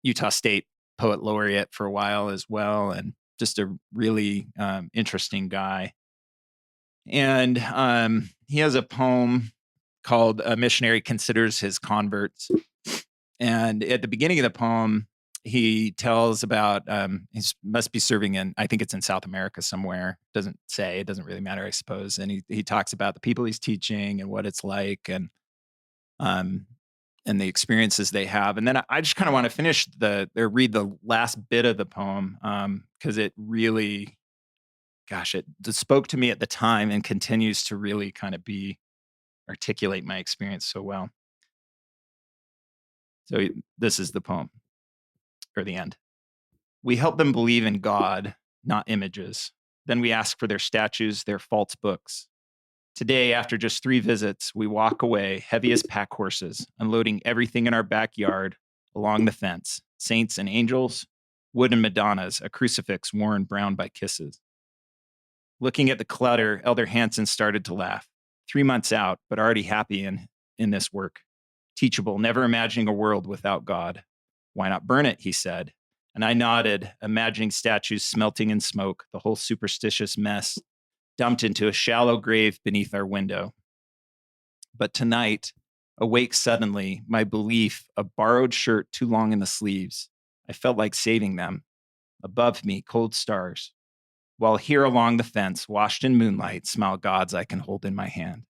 Utah State Poet Laureate for a while as well, and just a really interesting guy. And he has a poem called "A Missionary Considers His Converts." And at the beginning of the poem, he tells about he must be serving in, I think it's in South America somewhere. Doesn't say. It doesn't really matter, I suppose. And he talks about the people he's teaching and what it's like, and the experiences they have. And then I just kind of want to finish read the last bit of the poem, because it really, gosh, it spoke to me at the time and continues to really kind of articulate my experience so well. So this is the poem, or the end. We help them believe in God, not images. Then we ask for their statues, their false books. Today, after just 3 visits, we walk away heavy as pack horses, unloading everything in our backyard along the fence: saints and angels, wooden Madonnas, a crucifix worn brown by kisses. Looking at the clutter, Elder Hansen started to laugh. 3 months out, but already happy in this work. Teachable, never imagining a world without God. Why not burn it, he said. And I nodded, imagining statues smelting in smoke, the whole superstitious mess dumped into a shallow grave beneath our window. But tonight, awake suddenly, my belief, a borrowed shirt too long in the sleeves. I felt like saving them. Above me, cold stars. While here along the fence, washed in moonlight, smile gods I can hold in my hand.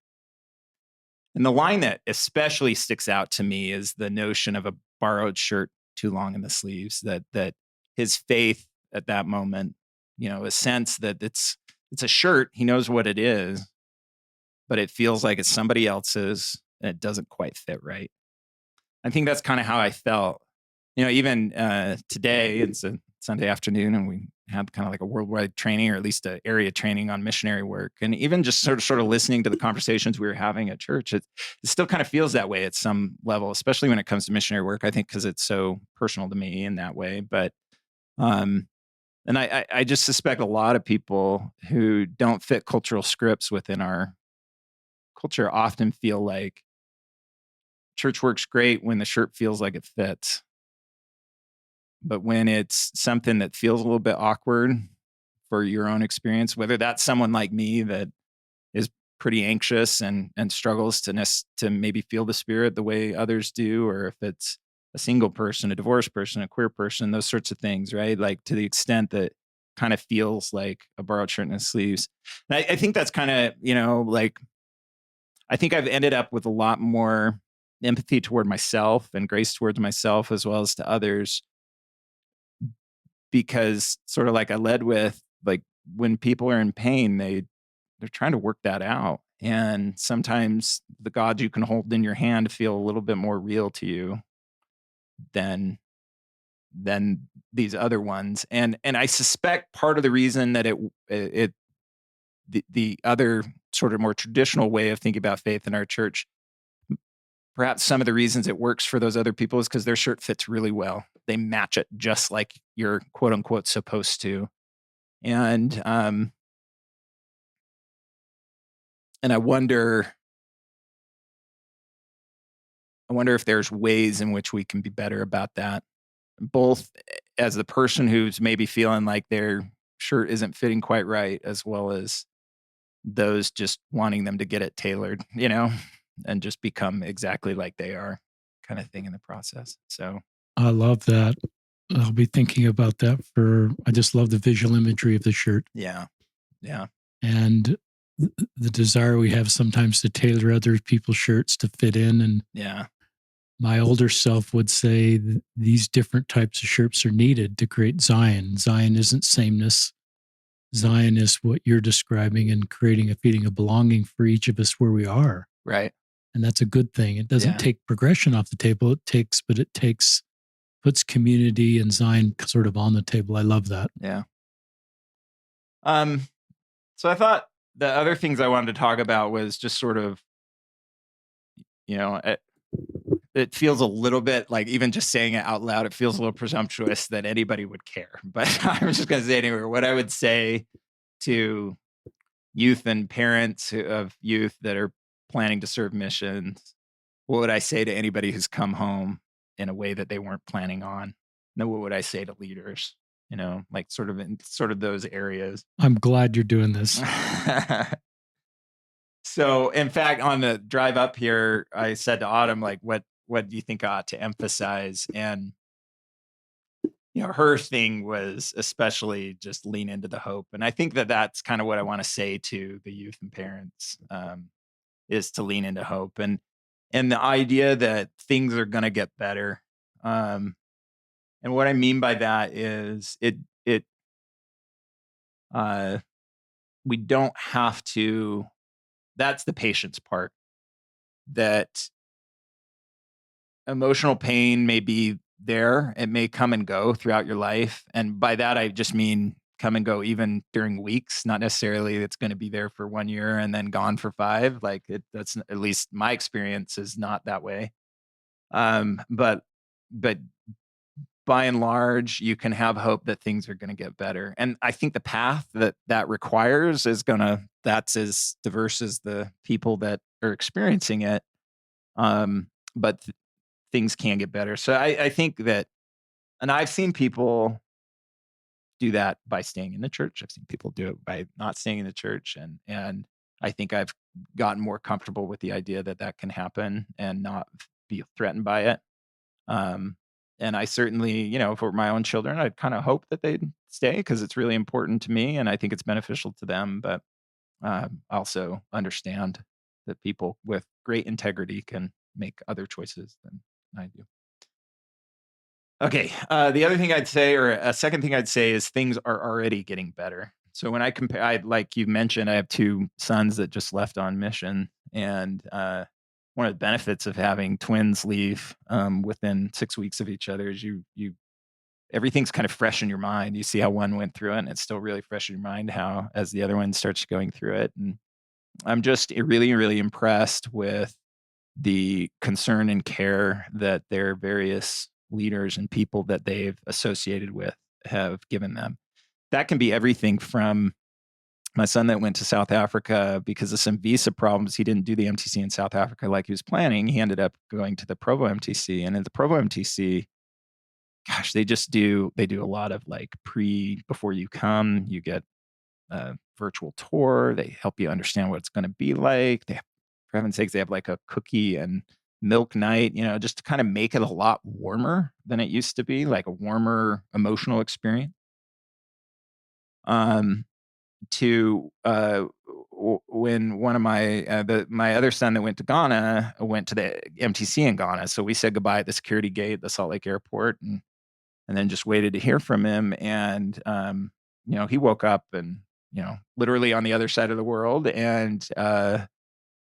And the line that especially sticks out to me is the notion of a borrowed shirt too long in the sleeves, that his faith at that moment, a sense that it's a shirt, he knows what it is, but it feels like it's somebody else's and it doesn't quite fit right. I think that's kind of how I felt. Even today, it's a Sunday afternoon, and we had kind of like a worldwide training, or at least an area training on missionary work. And even just sort of listening to the conversations we were having at church, it still kind of feels that way at some level, especially when it comes to missionary work, I think, because it's so personal to me in that way. But, and I just suspect a lot of people who don't fit cultural scripts within our culture often feel like church works great when the shirt feels like it fits. But when it's something that feels a little bit awkward for your own experience, whether that's someone like me that is pretty anxious and struggles to maybe feel the Spirit the way others do, or if it's a single person, a divorced person, a queer person, those sorts of things, right? Like to the extent that kind of feels like a borrowed shirt and his sleeves. And I think that's kind of, like, I think I've ended up with a lot more empathy toward myself and grace towards myself as well as to others, because sort of like I led with, like, when people are in pain, they're trying to work that out. And sometimes the God you can hold in your hand feel a little bit more real to you than these other ones. And I suspect part of the reason that the other sort of more traditional way of thinking about faith in our church, perhaps some of the reasons it works for those other people is because their shirt fits really well. They match it just like you're quote unquote supposed to. And I wonder if there's ways in which we can be better about that, both as the person who's maybe feeling like their shirt isn't fitting quite right, as well as those just wanting them to get it tailored, and just become exactly like they are, kind of thing in the process. So, I love that. I'll be thinking about that I just love the visual imagery of the shirt yeah, yeah, and the desire we have sometimes to tailor other people's shirts to fit in. And yeah, my older self would say these different types of shirts are needed to create Zion. Zion isn't sameness. Zion is what you're describing and creating a feeling of belonging for each of us where we are. right, And that's a good thing. It doesn't yeah, take progression off the table. Puts community and Zion sort of on the table. I love that. yeah. Um, so I thought the other things I wanted to talk about was just sort of, it feels a little bit like, even just saying it out loud, it feels a little presumptuous that anybody would care. But I'm just going to say anyway, what I would say to youth and parents of youth that are planning to serve missions, what would I say to anybody who's come home in a way that they weren't planning on? No, what would I say to leaders? Like sort of in sort of those areas. I'm glad you're doing this. So, in fact, on the drive up here, I said to Autumn, like, what do you think I ought to emphasize? And her thing was especially just lean into the hope. And I think that that's kind of what I want to say to the youth and parents, is to lean into hope and the idea that things are going to get better. And what I mean by that is uh, we don't have to. That's the patience part. That emotional pain may be there. It may come and go throughout your life. And by that, I just mean come and go even during weeks, not necessarily it's going to be there for 1 year and then gone for 5. Like that's at least my experience is not that way. But by and large, you can have hope that things are going to get better. And I think the path that requires that's as diverse as the people that are experiencing it. But things can get better. So I think that, and I've seen people do that by staying in the church. I've seen people do it by not staying in the church. And I think I've gotten more comfortable with the idea that that can happen and not be threatened by it. And I certainly, for my own children, I'd kind of hope that they'd stay because it's really important to me and I think it's beneficial to them. But I also understand that people with great integrity can make other choices than I do. Okay. The other thing I'd say, or a second thing I'd say, is things are already getting better. So when I compare, like you mentioned, I have 2 sons that just left on mission, and one of the benefits of having twins leave within 6 weeks of each other is you everything's kind of fresh in your mind. You see how one went through it, and it's still really fresh in your mind how as the other one starts going through it. And I'm just really, really impressed with the concern and care that their various leaders and people that they've associated with have given them. That can be everything from my son that went to South Africa because of some visa problems. He didn't do the MTC in South Africa like he was planning. He ended up going to the Provo MTC. And at the Provo MTC, gosh, they do a lot of like before you come, you get virtual tour. They help you understand what it's going to be like. For heaven's sakes, they have like a cookie and milk night, just to kind of make it a lot warmer than it used to be, like a warmer emotional experience. Um, to when one of my other son that went to Ghana went to the MTC in Ghana, so we said goodbye at the security gate at the Salt Lake airport, and then just waited to hear from him. And he woke up and literally on the other side of the world, and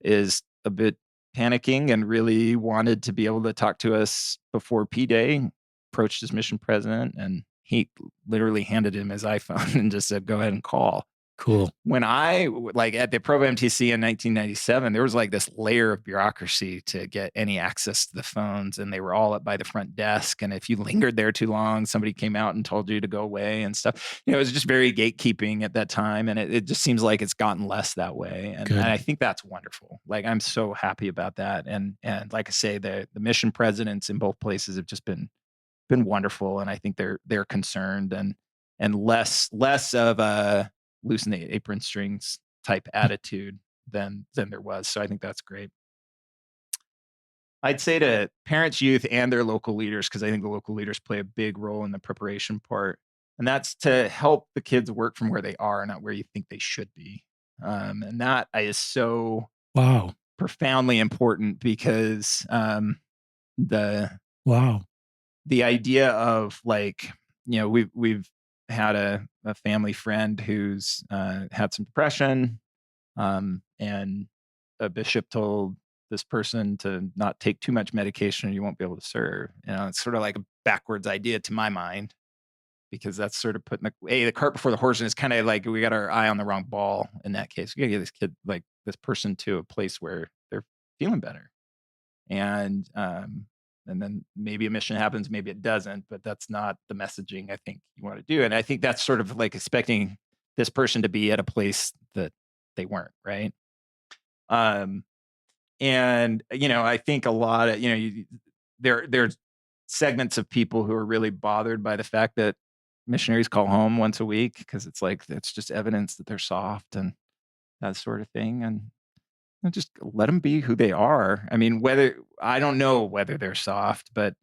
is a bit panicking and really wanted to be able to talk to us before P-Day. Approached his mission president, and he literally handed him his iPhone and just said, "Go ahead and call." Cool. When like at the Provo MTC in 1997, there was like this layer of bureaucracy to get any access to the phones, and they were all up by the front desk. And if you lingered there too long, somebody came out and told you to go away and stuff. It was just very gatekeeping at that time, and it just seems like it's gotten less that way. And I think that's wonderful. Like, I'm so happy about that. And like I say, the mission presidents in both places have just been wonderful, and I think they're concerned and less of a loosen the apron strings type attitude than there was. So I think that's great. I'd say to parents, youth, and their local leaders, because I think the local leaders play a big role in the preparation part, and that's to help the kids work from where they are, not where you think they should be. And that is so profoundly important, because the idea of, like, we've had a family friend who's had some depression, and a bishop told this person to not take too much medication or you won't be able to serve. It's sort of like a backwards idea to my mind, because that's sort of putting the cart before the horse, and it's kind of like we got our eye on the wrong ball in that case. We got to get this person to a place where they're feeling better. And then maybe a mission happens, maybe it doesn't, but that's not the messaging I think you want to do. And I think that's sort of like expecting this person to be at a place that they weren't, right? And I think a lot of there's segments of people who are really bothered by the fact that missionaries call home once a week, because it's like it's just evidence that they're soft and that sort of thing. And just let them be who they are. I mean, I don't know whether they're soft, but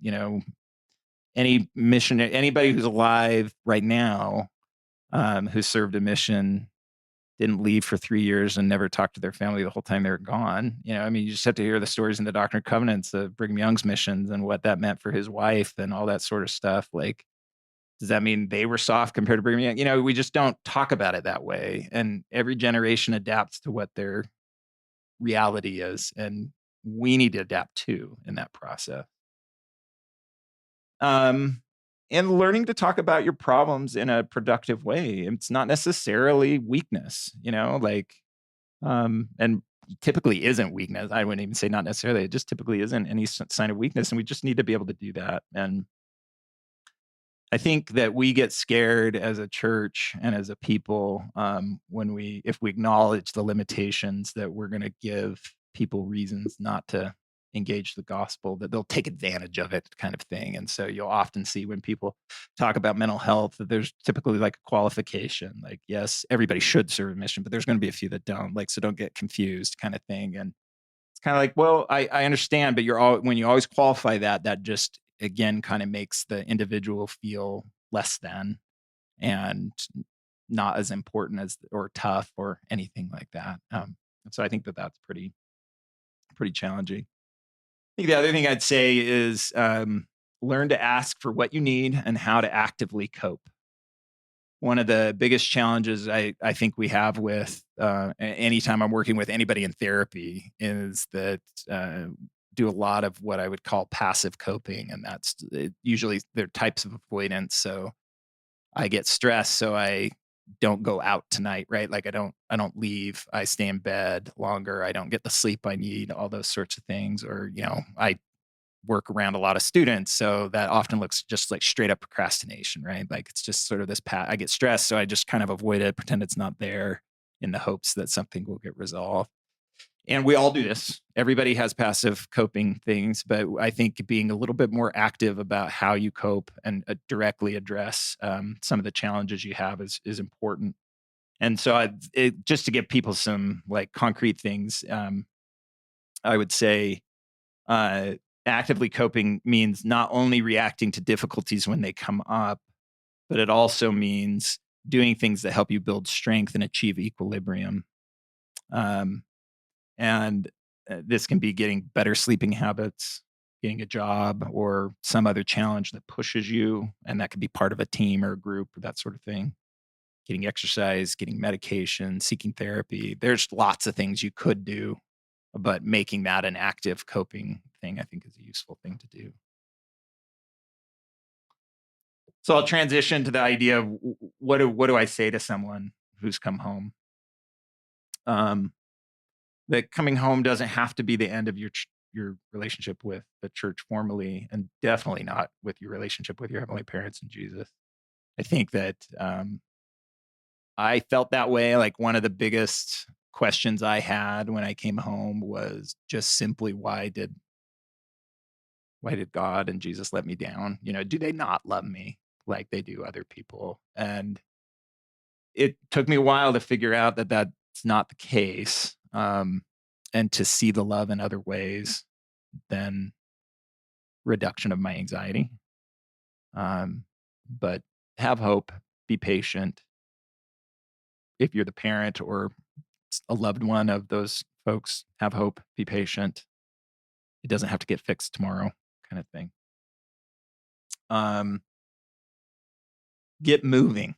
any missionary, anybody who's alive right now, who served a mission, didn't leave for 3 years and never talked to their family the whole time they were gone. I mean, you just have to hear the stories in the Doctrine and Covenants of Brigham Young's missions and what that meant for his wife and all that sort of stuff. Like, does that mean they were soft compared to Brigham Young? We just don't talk about it that way. And every generation adapts to what their reality is, and we need to adapt too in that process. And learning to talk about your problems in a productive way. It's not necessarily weakness, and typically isn't weakness. I wouldn't even say not necessarily. It just typically isn't any sign of weakness, and we just need to be able to do that. And I think that we get scared as a church and as a people, if we acknowledge the limitations, that we're going to give people reasons not to engage the gospel, that they'll take advantage of it, kind of thing. And so you'll often see when people talk about mental health that there's typically like a qualification, like, yes, everybody should serve a mission, but there's going to be a few that don't, like, so don't get confused, kind of thing. And it's kind of like, well, I understand, but when you always qualify that just again kind of makes the individual feel less than and not as important as or tough or anything like that. So I think that's pretty challenging. I think the other thing I'd say is learn to ask for what you need and how to actively cope. One of the biggest challenges I think we have with anytime I'm working with anybody in therapy is that do a lot of what I would call passive coping, and that's usually they're types of avoidance. So I get stressed, so I don't go out tonight, right? Like I don't leave. I stay in bed longer. I don't get the sleep I need. All those sorts of things, or I work around a lot of students, so that often looks just like straight up procrastination, right? Like it's just sort of this I get stressed, so I just kind of avoid it, pretend it's not there, in the hopes that something will get resolved. And we all do this. Everybody has passive coping things, but I think being a little bit more active about how you cope and directly address some of the challenges you have is important. And so just to give people some like concrete things, I would say actively coping means not only reacting to difficulties when they come up, but it also means doing things that help you build strength and achieve equilibrium. Um, and this can be getting better sleeping habits, getting a job, or some other challenge that pushes you. And that could be part of a team or a group or that sort of thing. Getting exercise, getting medication, seeking therapy. There's lots of things you could do, but making that an active coping thing, I think, is a useful thing to do. So I'll transition to the idea of what do I say to someone who's come home? That coming home doesn't have to be the end of your relationship with the church formally, and definitely not with your relationship with your heavenly parents and Jesus. I think that I felt that way. Like one of the biggest questions I had when I came home was just simply why did God and Jesus let me down? Do they not love me like they do other people? And it took me a while to figure out that that's not the case, and to see the love in other ways than reduction of my anxiety. But have hope, be patient. If you're the parent or a loved one of those folks, have hope, be patient. It doesn't have to get fixed tomorrow, kind of thing. Get moving.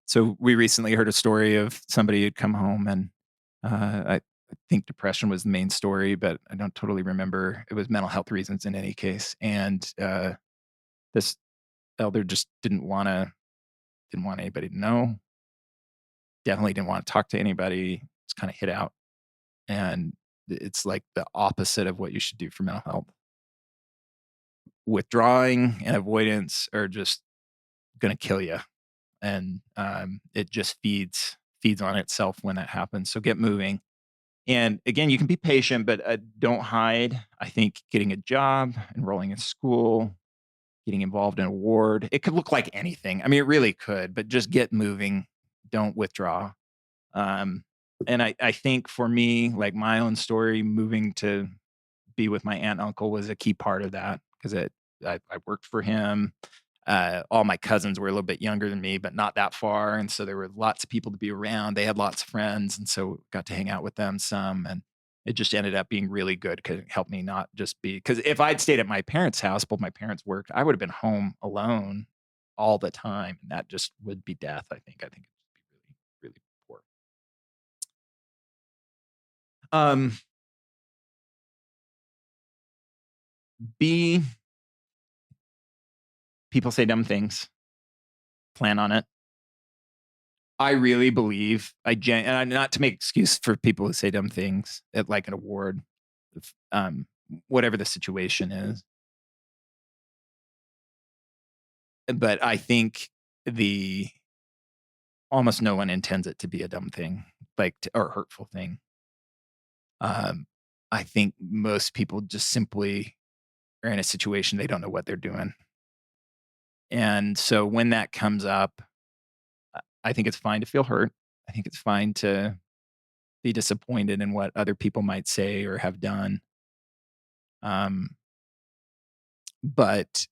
So we recently heard a story of somebody who'd come home, and I think depression was the main story, but I don't totally remember. It was mental health reasons in any case. And this elder just didn't want anybody to know. Definitely didn't want to talk to anybody. Just kind of hid out. And it's like the opposite of what you should do for mental health. Withdrawing and avoidance are just going to kill you. And it just feeds on itself when that happens. So get moving. And again, you can be patient, but don't hide. I think getting a job, enrolling in school, getting involved in a ward, it could look like anything. I mean, it really could, but just get moving. Don't withdraw. Um, and I think for me, like my own story, moving to be with my aunt and uncle was a key part of that because I worked for him. All my cousins were a little bit younger than me, but not that far. And so there were lots of people to be around. They had lots of friends. And so got to hang out with them some. And it just ended up being really good because it helped me not just be, because if I'd stayed at my parents' house, both my parents worked, I would have been home alone all the time. And that just would be death, I think. I think it would be really, really poor. Um, B, people say dumb things. Plan on it. I really believe and not to make excuse for people who say dumb things at like an award, um, whatever the situation is. But I think the almost no one intends it to be a dumb thing, or hurtful thing. I think most people just simply are in a situation they don't know what they're doing. And so when that comes up, I think it's fine to feel hurt. I think it's fine to be disappointed in what other people might say or have done. Um, but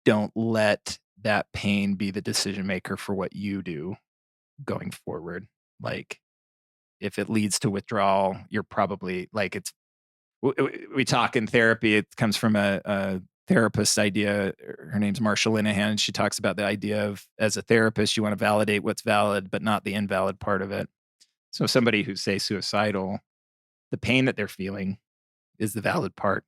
don't let that pain be the decision maker for what you do going forward. Like, if it leads to withdrawal, you're probably like we talk in therapy. It comes from a therapist's idea. Her name's Marsha Linehan, and she talks about the idea of, as a therapist, you want to validate what's valid, but not the invalid part of it. So somebody who's, say, suicidal, the pain that they're feeling is the valid part.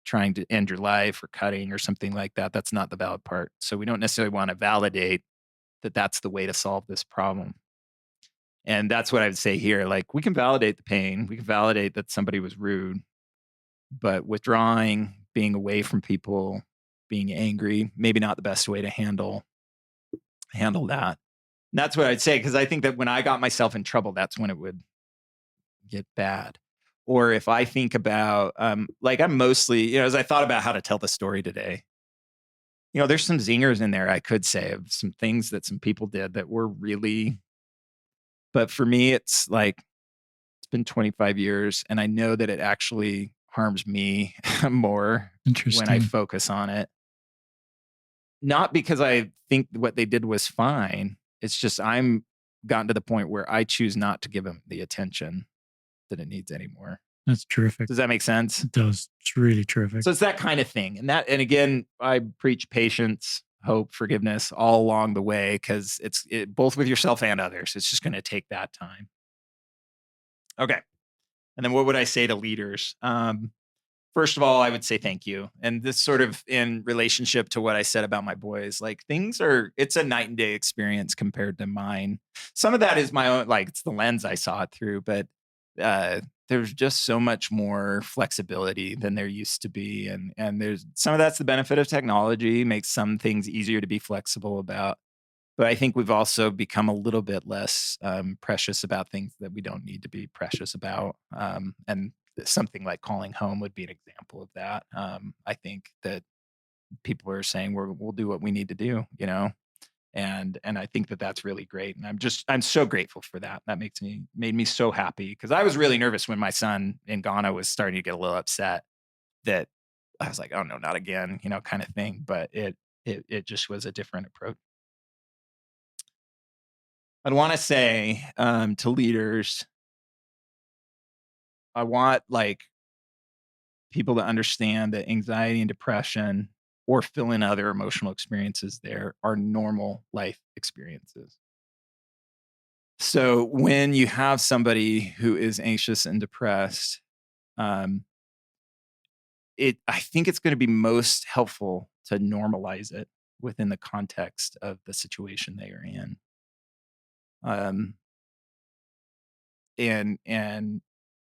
Trying to end your life or cutting or something like that, that's not the valid part. So we don't necessarily want to validate that that's the way to solve this problem. And that's what I would say here. Like, we can validate the pain, we can validate that somebody was rude, but withdrawing, being away from people, being angry, maybe not the best way to handle that. And that's what I'd say, because I think that when I got myself in trouble, that's when it would get bad. Or if I think about, like, I'm mostly, as I thought about how to tell the story today, there's some zingers in there, I could say, of some things that some people did that were really, but for me, it's like, it's been 25 years and I know that it actually harms me more when I Interesting. focus on it. Not because I think what they did was fine. It's just I'm gotten to the point where I choose not to give them the attention that it needs anymore. That's terrific. Does that make sense? It does. It's really terrific. So it's that kind of thing. And again, I preach patience, hope, forgiveness all along the way because it's both with yourself and others. It's just going to take that time. Okay. And then what would I say to leaders? First of all, I would say thank you. And this sort of in relationship to what I said about my boys, like it's a night and day experience compared to mine. Some of that is my own, like it's the lens I saw it through, but there's just so much more flexibility than there used to be. And there's some of that's the benefit of technology, makes some things easier to be flexible about. But I think we've also become a little bit less precious about things that we don't need to be precious about. And something like calling home would be an example of that. I think that people are saying we'll do what we need to do, and I think that that's really great. And I'm so grateful for that. That made me so happy because I was really nervous when my son in Ghana was starting to get a little upset that I was like, oh no, not again, kind of thing. But it just was a different approach. I'd want to say to leaders, I want like people to understand that anxiety and depression or fill in other emotional experiences there are normal life experiences. So when you have somebody who is anxious and depressed, um, I think it's going to be most helpful to normalize it within the context of the situation they are in. Um, and and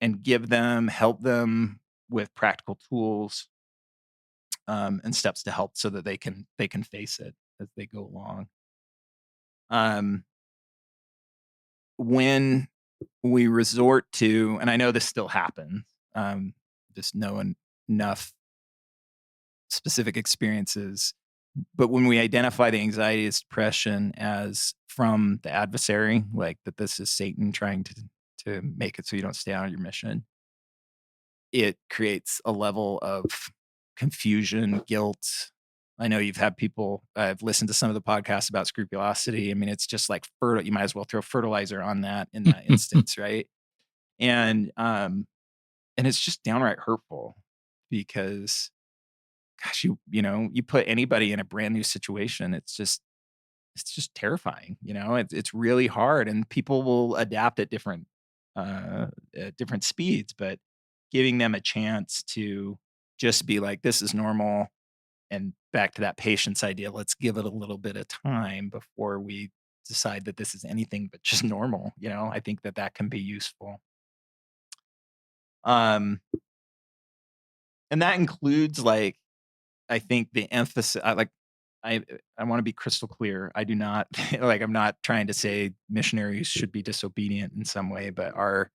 and help them with practical tools and steps to help so that they can face it as they go along. Um, when we resort to, and I know this still happens, just knowing enough specific experiences, but when we identify the anxiety as depression as from the adversary, like that this is Satan trying to make it so you don't stay on your mission, it creates a level of confusion, guilt. I know you've had people, I've listened to some of the podcasts about scrupulosity. I mean, it's just like you might as well throw fertilizer on that in that instance, right? And it's just downright hurtful because gosh, you put anybody in a brand new situation, it's just terrifying, it's really hard and people will adapt at different speeds, but giving them a chance to just be like, this is normal. And back to that patience idea, let's give it a little bit of time before we decide that this is anything but just normal. I think that can be useful. Um, and that includes like, I think the emphasis, I I want to be crystal clear. I do not like, I'm not trying to say missionaries should be disobedient in some way, but our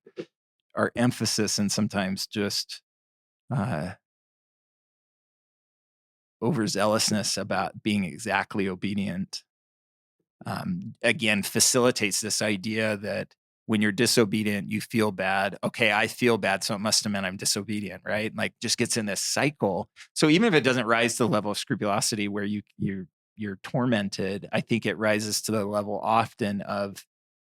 emphasis and sometimes just uh, overzealousness about being exactly obedient, again, facilitates this idea that when you're disobedient, you feel bad. Okay, I feel bad, so it must have meant I'm disobedient, right? Like, just gets in this cycle. So even if it doesn't rise to the level of scrupulosity where you're tormented, I think it rises to the level often of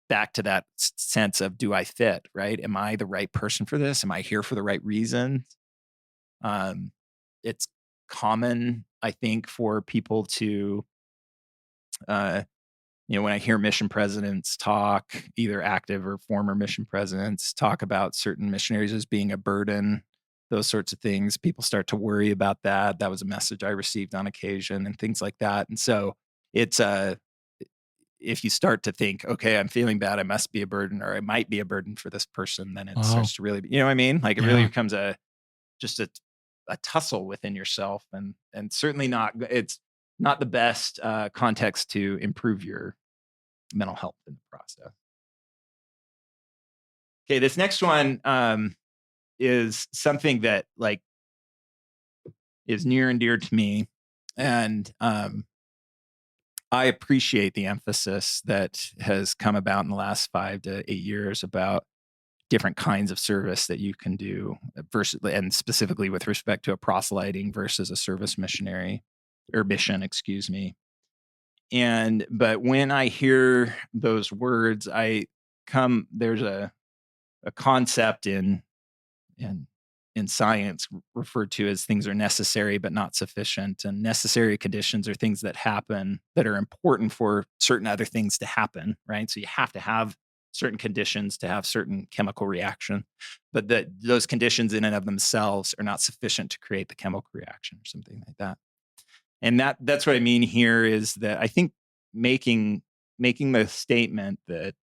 back to that sense of, do I fit, right? Am I the right person for this? Am I here for the right reason? Um, it's common, I think, for people to, uh, when I hear mission presidents talk, either active or former mission presidents talk about certain missionaries as being a burden, those sorts of things, people start to worry about that. That was a message I received on occasion and things like that. And so it's if you start to think, okay, I'm feeling bad, I must be a burden, or I might be a burden for this person, then it Wow. starts to really, you know what I mean? Like it really Yeah. becomes just a tussle within yourself, and certainly it's not the best context to improve your mental health in the process. Okay, this next one is something that like is near and dear to me. And I appreciate the emphasis that has come about in the last 5 to 8 years about different kinds of service that you can do versus, and specifically with respect to a proselyting versus a service missionary or mission, excuse me. But when I hear those words, there's a concept in in science referred to as things are necessary but not sufficient. And necessary conditions are things that happen that are important for certain other things to happen, right? So you have to have certain conditions to have certain chemical reaction, but those conditions in and of themselves are not sufficient to create the chemical reaction or something like that. And that's what I mean here is that I think making the statement that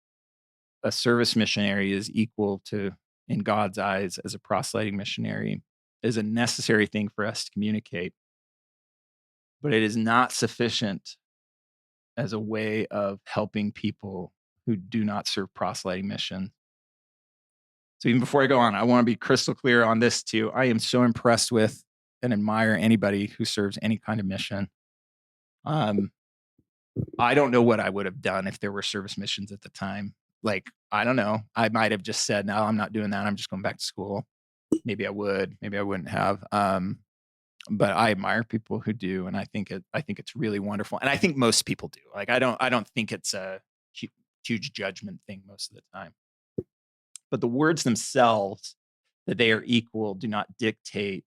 a service missionary is equal to, in God's eyes, as a proselyting missionary is a necessary thing for us to communicate, but it is not sufficient as a way of helping people who do not serve proselyting mission. So even before I go on, I want to be crystal clear on this too. I am so impressed with and admire anybody who serves any kind of mission. I don't know what I would have done if there were service missions at the time. Like, I don't know. I might have just said, no, I'm not doing that. I'm just going back to school. Maybe I would, maybe I wouldn't have. But I admire people who do. And I think it's really wonderful. And I think most people do. Like, I don't think it's a huge judgment thing most of the time. But the words themselves, that they are equal, do not dictate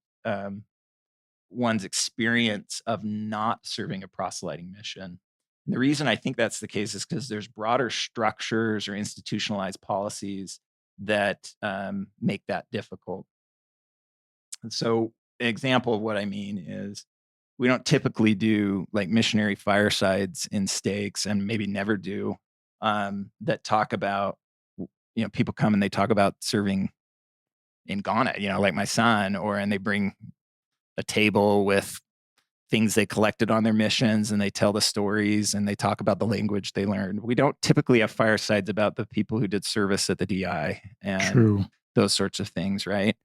one's experience of not serving a proselyting mission. And the reason I think that's the case is because there's broader structures or institutionalized policies that make that difficult. And so an example of what I mean is we don't typically do like missionary firesides in stakes, and maybe never do, that talk about, people come and they talk about serving in Ghana, like my son, and they bring a table with things they collected on their missions, and they tell the stories and they talk about the language they learned. We don't typically have firesides about the people who did service at the DI and True. those sorts of things, right?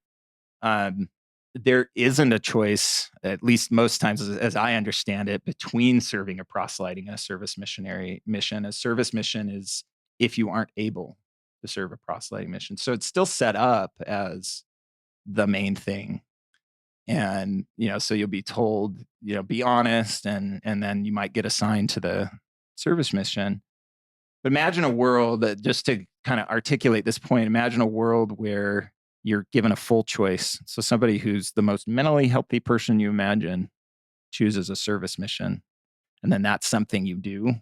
There isn't a choice, at least most times, as I understand it, between serving a proselyting and a service missionary mission. A service mission is if you aren't able to serve a proselyting mission. So it's still set up as the main thing. And, so you'll be told, be honest, and then you might get assigned to the service mission. But imagine a world that, just to kind of articulate this point, imagine a world where you're given a full choice. So somebody who's the most mentally healthy person you imagine chooses a service mission, and then that's something you do.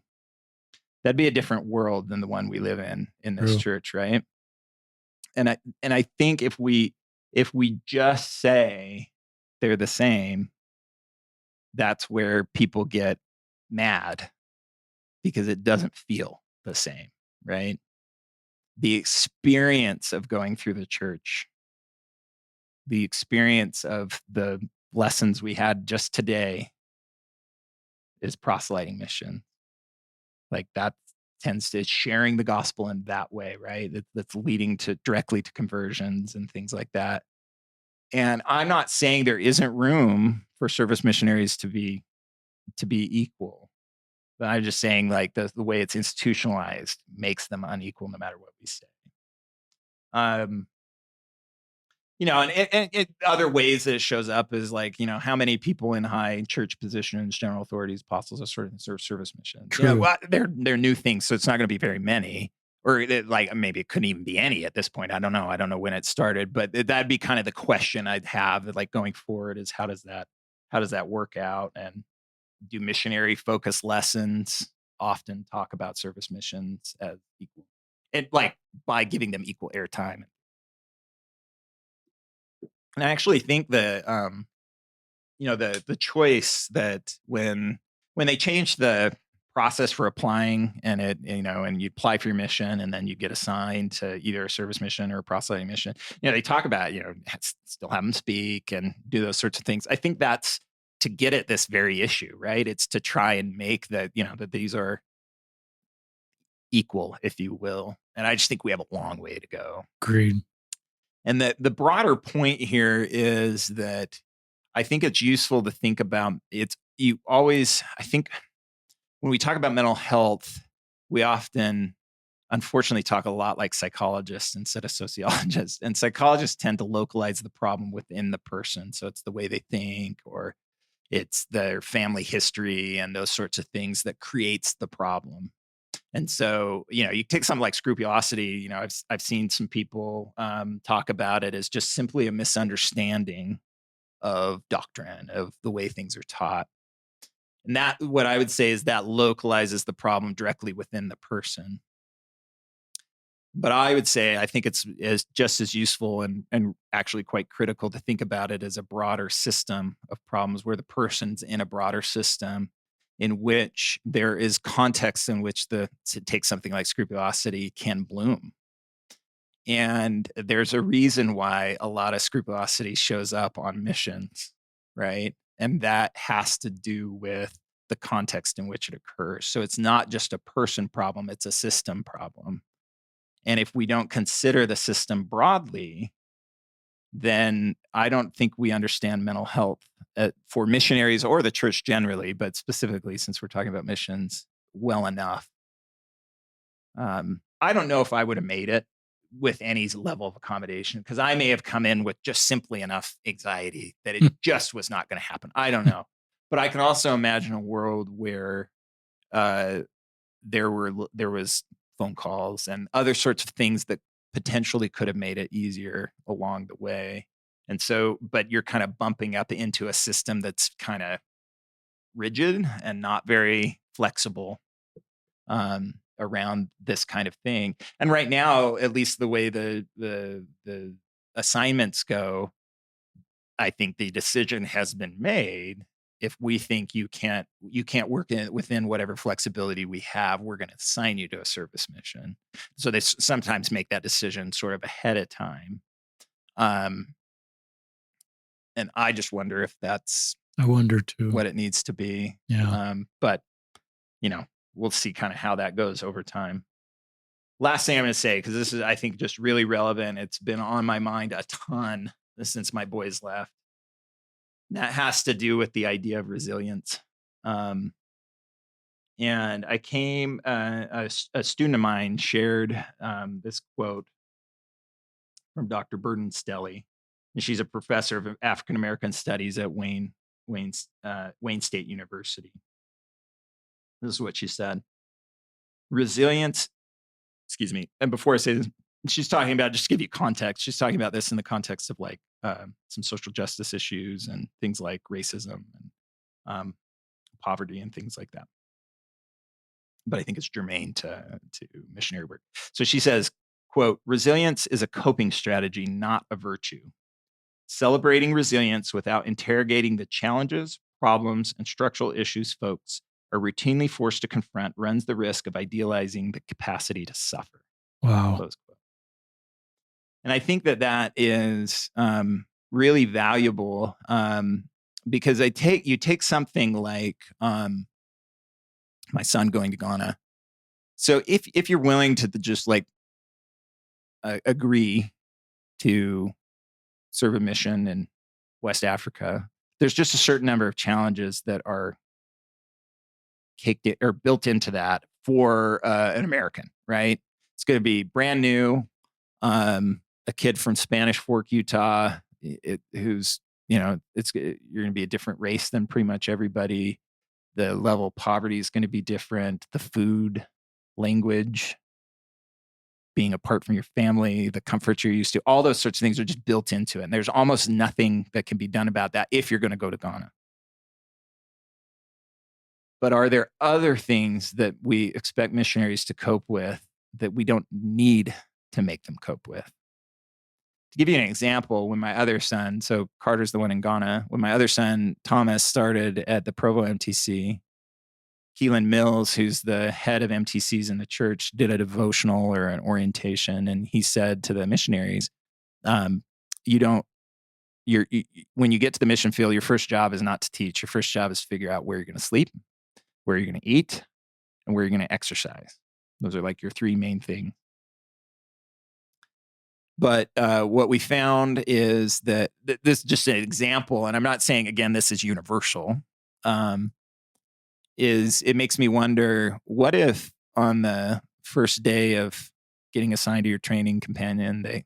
That'd be a different world than the one we live in this True. church, right? And I think if we just say they're the same, that's where people get mad, because it doesn't feel the same, right? The experience of going through the church, the experience of the lessons we had just today is proselyting mission. Like, that tends to sharing the gospel in that way, right? That's leading directly to conversions and things like that. And I'm not saying there isn't room for service missionaries to be equal, but I'm just saying, like, the way it's institutionalized makes them unequal no matter what we say. And other ways that it shows up is like, how many people in high church positions, general authorities, apostles, are sort of serve service missions. True. They're new things, so it's not going to be very many, or like maybe it couldn't even be any at this point. I don't know when it started, but that'd be kind of the question I'd have, like, going forward, is how does that work out, and do missionary focused lessons often talk about service missions as equal, and like by giving them equal airtime. And I actually think that the choice that when they changed the process for applying, and and you apply for your mission, and then you get assigned to either a service mission or a proselyting mission, they talk about, still have them speak and do those sorts of things. I think that's to get at this very issue, right? It's to try and make that, that these are equal, if you will. And I just think we have a long way to go. Agreed. And the broader point here is that I think it's useful to think about, it's you always, I think, when we talk about mental health, we often, unfortunately, talk a lot like psychologists instead of sociologists. And psychologists tend to localize the problem within the person. So it's the way they think, or it's their family history and those sorts of things that creates the problem. And so, you take something like scrupulosity. I've seen some people talk about it as just simply a misunderstanding of doctrine, of the way things are taught. And that, what I would say, is that localizes the problem directly within the person. But I would say I think it's just as useful and actually quite critical to think about it as a broader system of problems, where the person's in a broader system in which there is context in which to take something like scrupulosity can bloom. And there's a reason why a lot of scrupulosity shows up on missions, right? And that has to do with the context in which it occurs. So it's not just a person problem, it's a system problem. And if we don't consider the system broadly, then I don't think we understand mental health for missionaries or the church generally, but specifically since we're talking about missions, well enough. I don't know if I would have made it with any level of accommodation, because I may have come in with just simply enough anxiety that it just was not going to happen. I don't know. But I can also imagine a world where uh, there was phone calls and other sorts of things that potentially could have made it easier along the way. And so, but you're kind of bumping up into a system that's kind of rigid and not very flexible around this kind of thing. And right now, at least the way the assignments go, I think the decision has been made. If we think you can't work within whatever flexibility we have, we're going to assign you to a service mission. So they sometimes make that decision sort of ahead of time. And I just wonder if that's I wonder too. what it needs to be. Yeah. But we'll see kind of how that goes over time. Last thing I'm going to say, because this is, I think, just really relevant. It's been on my mind a ton since my boys left. That has to do with the idea of resilience. And I came, a student of mine shared this quote from Dr. Burden Stelly, and she's a professor of African American Studies at Wayne State University. This is what she said: resilience, excuse me. And before I say this, she's talking about, just to give you context, she's talking about this in the context of like some social justice issues and things like racism and poverty and things like that. But I think it's germane to missionary work. So she says, quote, "Resilience is a coping strategy, not a virtue. Celebrating resilience without interrogating the challenges, problems, and structural issues folks are routinely forced to confront runs the risk of idealizing the capacity to suffer." Wow. Close quote. And I think that is really valuable, because you take something like my son going to Ghana. So if you're willing to just like agree to serve a mission in West Africa, there's just a certain number of challenges that are built into that for an American, right? It's going to be brand new. A kid from Spanish Fork, Utah, who's, you're going to be a different race than pretty much everybody. The level of poverty is going to be different. The food, language, being apart from your family, the comforts you're used to, all those sorts of things are just built into it. And there's almost nothing that can be done about that if you're going to go to Ghana. But are there other things that we expect missionaries to cope with that we don't need to make them cope with? To give you an example, when my other son, so Carter's the one in Ghana, when my other son, Thomas, started at the Provo MTC, Keelan Mills, who's the head of MTCs in the church, did a devotional or an orientation. And he said to the missionaries, when you get to the mission field, your first job is not to teach. Your first job is to figure out where you're going to sleep, where you're going to eat, and where you're going to exercise. Those are like your three main things. But what we found is that this is just an example, and I'm not saying, again, this is universal, is it makes me wonder, what if on the first day of getting assigned to your training companion, they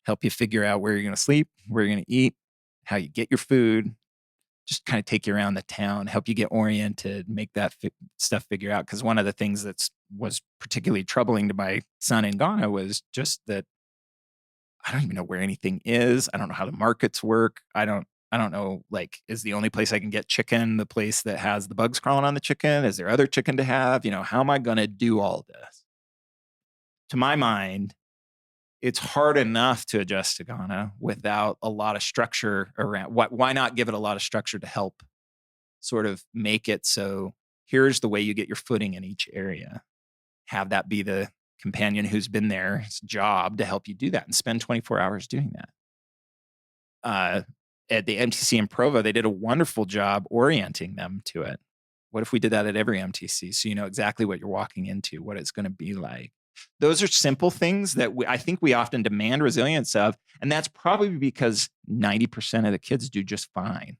help you figure out where you're going to sleep, where you're going to eat, how you get your food, just kind of take you around the town, help you get oriented, make that stuff figure out. Because one of the things that was particularly troubling to my son in Ghana was just that I don't even know where anything is. I don't know how the markets work. I don't know, like, is the only place I can get chicken the place that has the bugs crawling on the chicken? Is there other chicken to have? How am I going to do all this? To my mind, it's hard enough to adjust to Ghana without a lot of structure around. Why not give it a lot of structure to help sort of make it so here's the way you get your footing in each area. Have that be the companion who's been there's job to help you do that and spend 24 hours doing that. At the MTC in Provo, they did a wonderful job orienting them to it. What if we did that at every MTC so you know exactly what you're walking into, what it's going to be like? Those are simple things that I think we often demand resilience of, and that's probably because 90% of the kids do just fine.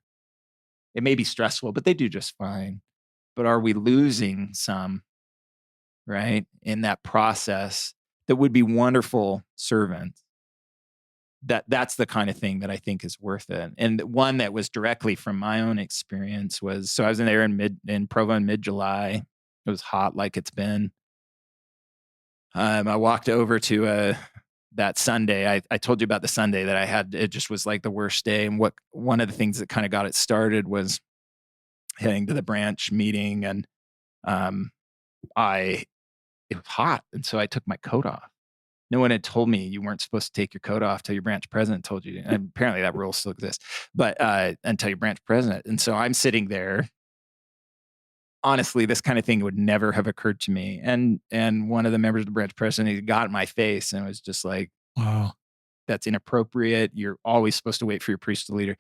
It may be stressful, but they do just fine. But are we losing some, right, in that process that would be wonderful servants? That's the kind of thing that I think is worth it. And one that was directly from my own experience was, so I was in there in Provo in mid-July. It was hot like it's been. I walked over to that Sunday. I told you about the Sunday that I had. It just was like the worst day. And one of the things that kind of got it started was heading to the branch meeting, and it was hot, and so I took my coat off. No one had told me you weren't supposed to take your coat off till your branch president told you. And apparently that rule still exists, but until your branch president. And so I'm sitting there. Honestly, this kind of thing would never have occurred to me. And one of the members of the branch president, he got in my face and was just like, Wow. That's inappropriate. You're always supposed to wait for your priesthood leader.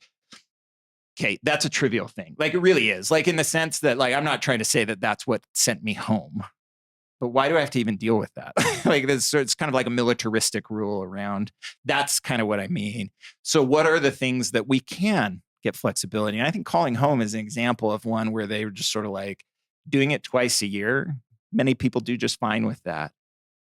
Okay, that's a trivial thing. Like, it really is. Like, in the sense that, like, I'm not trying to say that that's what sent me home. But why do I have to even deal with that? Like, it's kind of like a militaristic rule around. That's kind of what I mean. So what are the things that we can get flexibility? And I think calling home is an example of one where they were just sort of like doing it twice a year. Many people do just fine with that.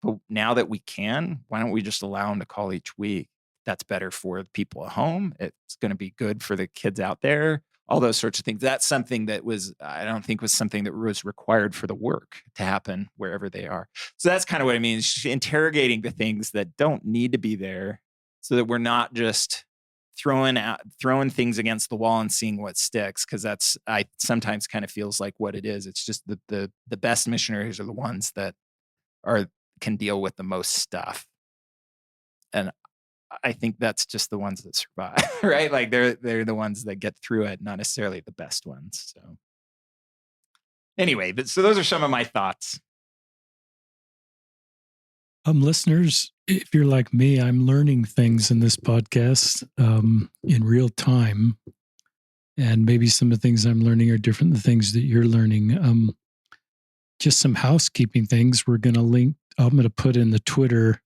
But now that we can, why don't we just allow them to call each week? That's better for the people at home. It's going to be good for the kids out there. All those sorts of things. That's something that I don't think was something that was required for the work to happen wherever they are. So that's kind of what I mean, is interrogating the things that don't need to be there so that we're not just throwing things against the wall and seeing what sticks. Cause I sometimes kind of feels like what it is. It's just the best missionaries are the ones that can deal with the most stuff. And I think that's just the ones that survive, right? Like they're the ones that get through it, not necessarily the best ones. So anyway, so those are some of my thoughts. Listeners, if you're like me, I'm learning things in this podcast in real time. And maybe some of the things I'm learning are different than the things that you're learning. Just some housekeeping things. I'm going to put in the Twitter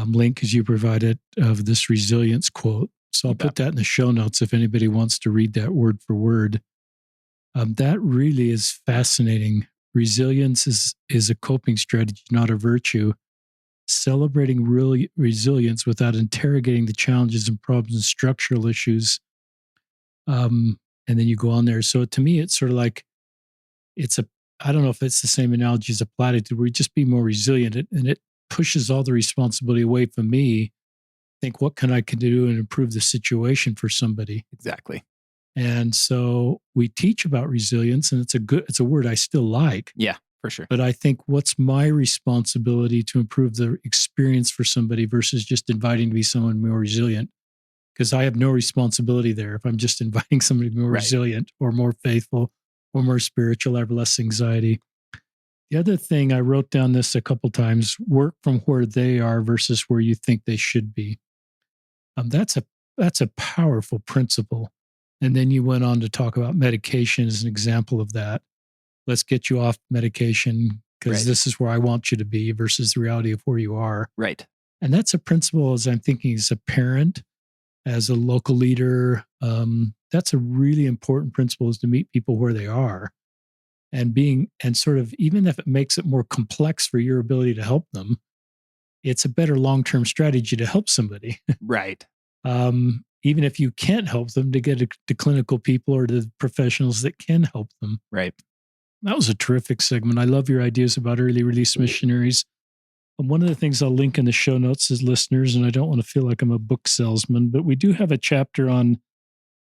link, as you provided, of this resilience quote. So I'll put that in the show notes if anybody wants to read that word for word. That really is fascinating. Resilience is a coping strategy, not a virtue. Celebrating resilience without interrogating the challenges and problems and structural issues. And then you go on there. So to me, it's sort of like, I don't know if it's the same analogy as a platitude, where you just be more resilient, and it pushes all the responsibility away from me. Think, what can I do and improve the situation for somebody? Exactly. And so we teach about resilience, and it's a word I still like. Yeah, for sure. But I think, what's my responsibility to improve the experience for somebody versus just inviting to be someone more resilient? Because I have no responsibility there. If I'm just inviting somebody to be more resilient or more faithful or more spiritual, I have less anxiety. The other thing, I wrote down this a couple times: work from where they are versus where you think they should be. That's a powerful principle. And then you went on to talk about medication as an example of that. Let's get you off medication because this is where I want you to be versus the reality of where you are. Right. And that's a principle, as I'm thinking, as a parent, as a local leader. That's a really important principle, is to meet people where they are, and sort of, even if it makes it more complex for your ability to help them, it's a better long-term strategy to help somebody. Right. Even if you can't help them, to get to clinical people or to professionals that can help them. Right. That was a terrific segment. I love your ideas about early release missionaries. And one of the things I'll link in the show notes is, listeners, and I don't want to feel like I'm a book salesman, but we do have a chapter on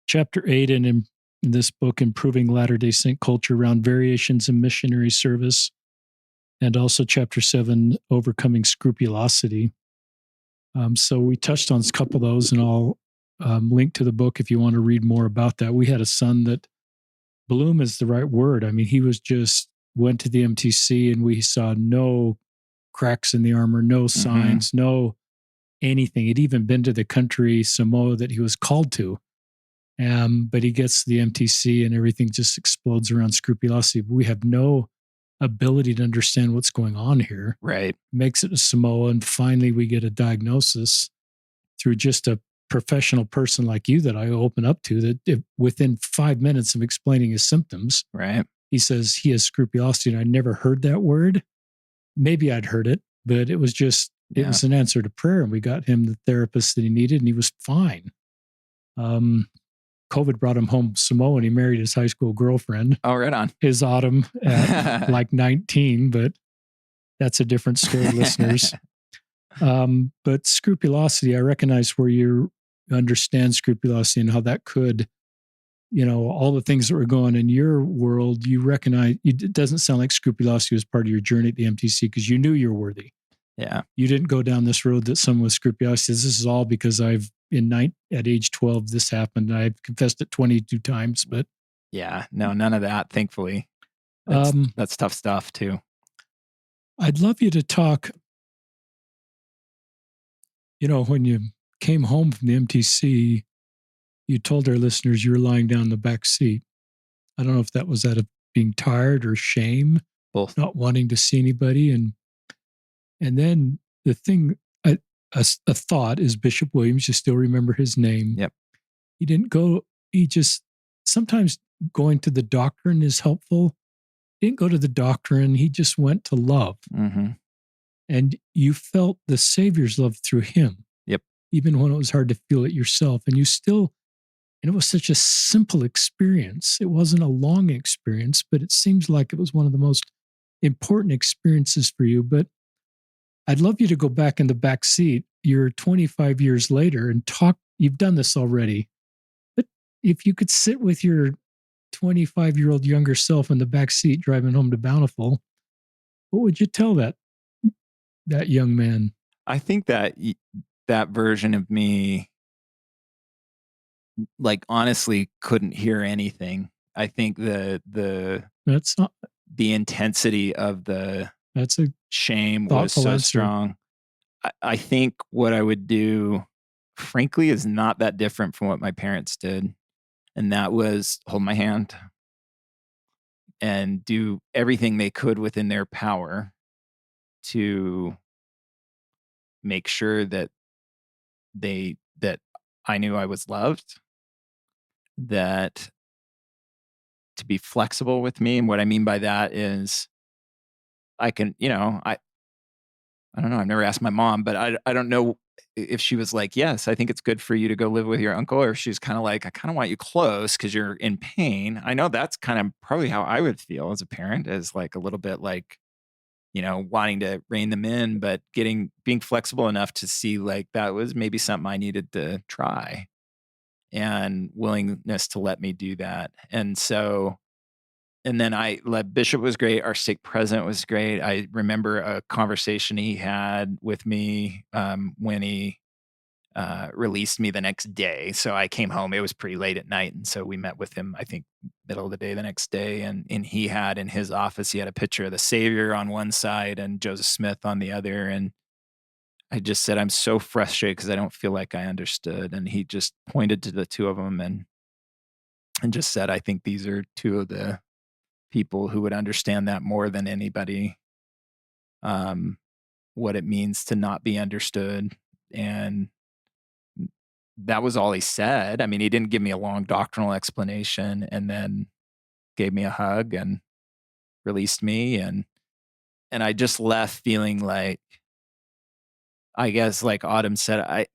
chapter 8 in this book, Improving Latter-day Saint Culture, around variations in missionary service, and also chapter 7, Overcoming Scrupulosity. So we touched on a couple of those, and I'll link to the book if you want to read more about that. We had a son that, bloom is the right word. I mean, he was just, went to the MTC and we saw no cracks in the armor, no signs, no anything. He'd even been to the country, Samoa, that he was called to. But he gets to the MTC and everything just explodes around scrupulosity. We have no ability to understand what's going on here. Right. Makes it to Samoa, and finally we get a diagnosis through just a professional person like you that I open up to, that within 5 minutes of explaining his symptoms, Right. he says he has scrupulosity. And I never heard that word. Maybe I'd heard it, but it was just, it was an answer to prayer. And we got him the therapist that he needed, and he was fine. COVID brought him home Samoa, and he married his high school girlfriend. Oh, right on. His autumn at like 19, but that's a different story, listeners. But scrupulosity, I recognize where you understand scrupulosity and how that could, all the things that were going in your world, you recognize, it doesn't sound like scrupulosity was part of your journey at the MTC, because you knew you're worthy. Yeah. You didn't go down this road that someone with scrupulosity says, this is all because at age 12, this happened. I've confessed it 22 times, but yeah, no, none of that, thankfully. That's tough stuff too. I'd love you to talk, when you came home from the MTC, you told our listeners you were lying down in the back seat. I don't know if that was out of being tired or shame, Both. not wanting to see anybody. And then the thing, a thought is, Bishop Williams, you still remember his name. Yep. He didn't go, sometimes going to the doctrine is helpful. He didn't go to the doctrine. He just went to love. Mm-hmm. And you felt the Savior's love through him. Yep. Even when it was hard to feel it yourself. And it was such a simple experience. It wasn't a long experience, but it seems like it was one of the most important experiences for you. But I'd love you to go back in the back seat. You're 25 years later and talk. You've done this already. But if you could sit with your 25-year-old younger self in the back seat driving home to Bountiful, what would you tell that young man? I think that that version of me, like, honestly couldn't hear anything. I think the intensity of that's a shame was so strong. I think what I would do, frankly, is not that different from what my parents did. And that was hold my hand and do everything they could within their power to make sure that I knew I was loved, that to be flexible with me. And what I mean by that is I can, I don't know. I've never asked my mom, but I don't know if she was like, yes, I think it's good for you to go live with your uncle, or if she's kind of like, I kind of want you close because you're in pain. I know that's kind of probably how I would feel as a parent, as like a little bit like, wanting to rein them in, but being flexible enough to see like that was maybe something I needed to try, and willingness to let me do that. And so, and then Bishop was great. Our stake president was great. I remember a conversation he had with me when he released me the next day. So I came home. It was pretty late at night. And so we met with him, I think, middle of the day the next day. And he had in his office, he had a picture of the Savior on one side and Joseph Smith on the other. And I just said, I'm so frustrated because I don't feel like I understood. And he just pointed to the two of them and just said, I think these are two of the people who would understand that more than anybody, what it means to not be understood, and that was all he said. I mean, he didn't give me a long doctrinal explanation, and then gave me a hug and released me, and I just left feeling like, I guess, like Autumn said, I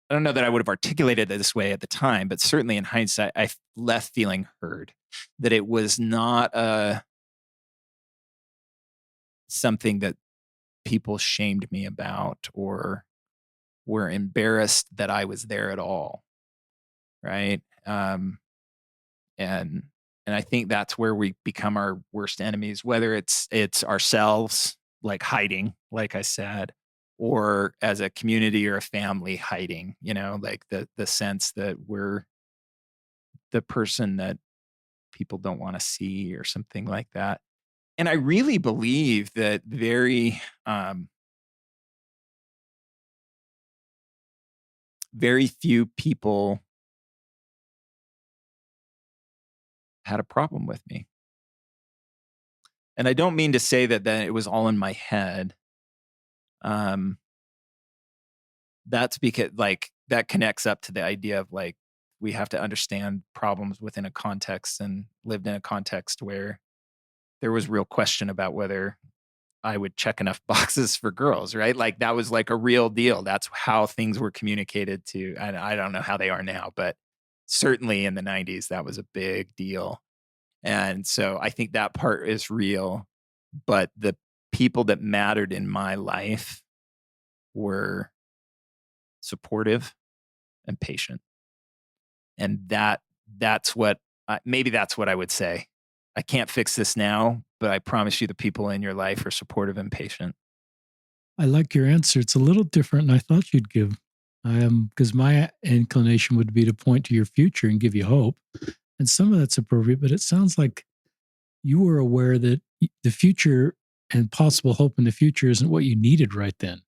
don't know that I would have articulated it this way at the time, but certainly in hindsight, I left feeling heard. That it was not something that people shamed me about or were embarrassed that I was there at all, right? And I think that's where we become our worst enemies, whether it's ourselves, like hiding, like I said, or as a community or a family hiding, like the sense that we're the person that people don't want to see or something like that. And I really believe that very few people had a problem with me. And I don't mean to say that it was all in my head. Um, that's because, like, that connects up to the idea of, like, we have to understand problems within a context, and lived in a context where there was real question about whether I would check enough boxes for girls, right? Like, that was like a real deal. That's how things were communicated to, and I don't know how they are now, but certainly in the 90s, that was a big deal. And so I think that part is real. But the people that mattered in my life were supportive and patient. And that's what maybe that's what I would say. I can't fix this now, but I promise you the people in your life are supportive and patient. I like your answer. It's a little different than I thought you'd give. Because my inclination would be to point to your future and give you hope. And some of that's appropriate, but it sounds like you were aware that the future and possible hope in the future isn't what you needed right then.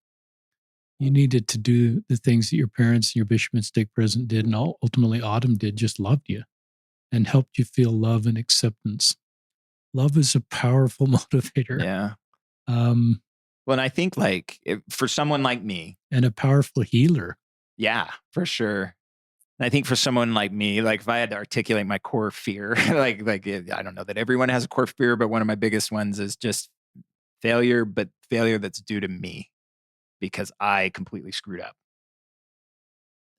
You needed to do the things that your parents and your bishop and stake president did, and ultimately Autumn did, just loved you and helped you feel love and acceptance. Love is a powerful motivator. Yeah. Um, Well, and I think, like, for someone like me, and a powerful healer. yeah, for sure. And I think for someone like me, like, if I had to articulate my core fear, I don't know that everyone has a core fear, but one of my biggest ones is just failure, but failure that's due to me because I completely screwed up.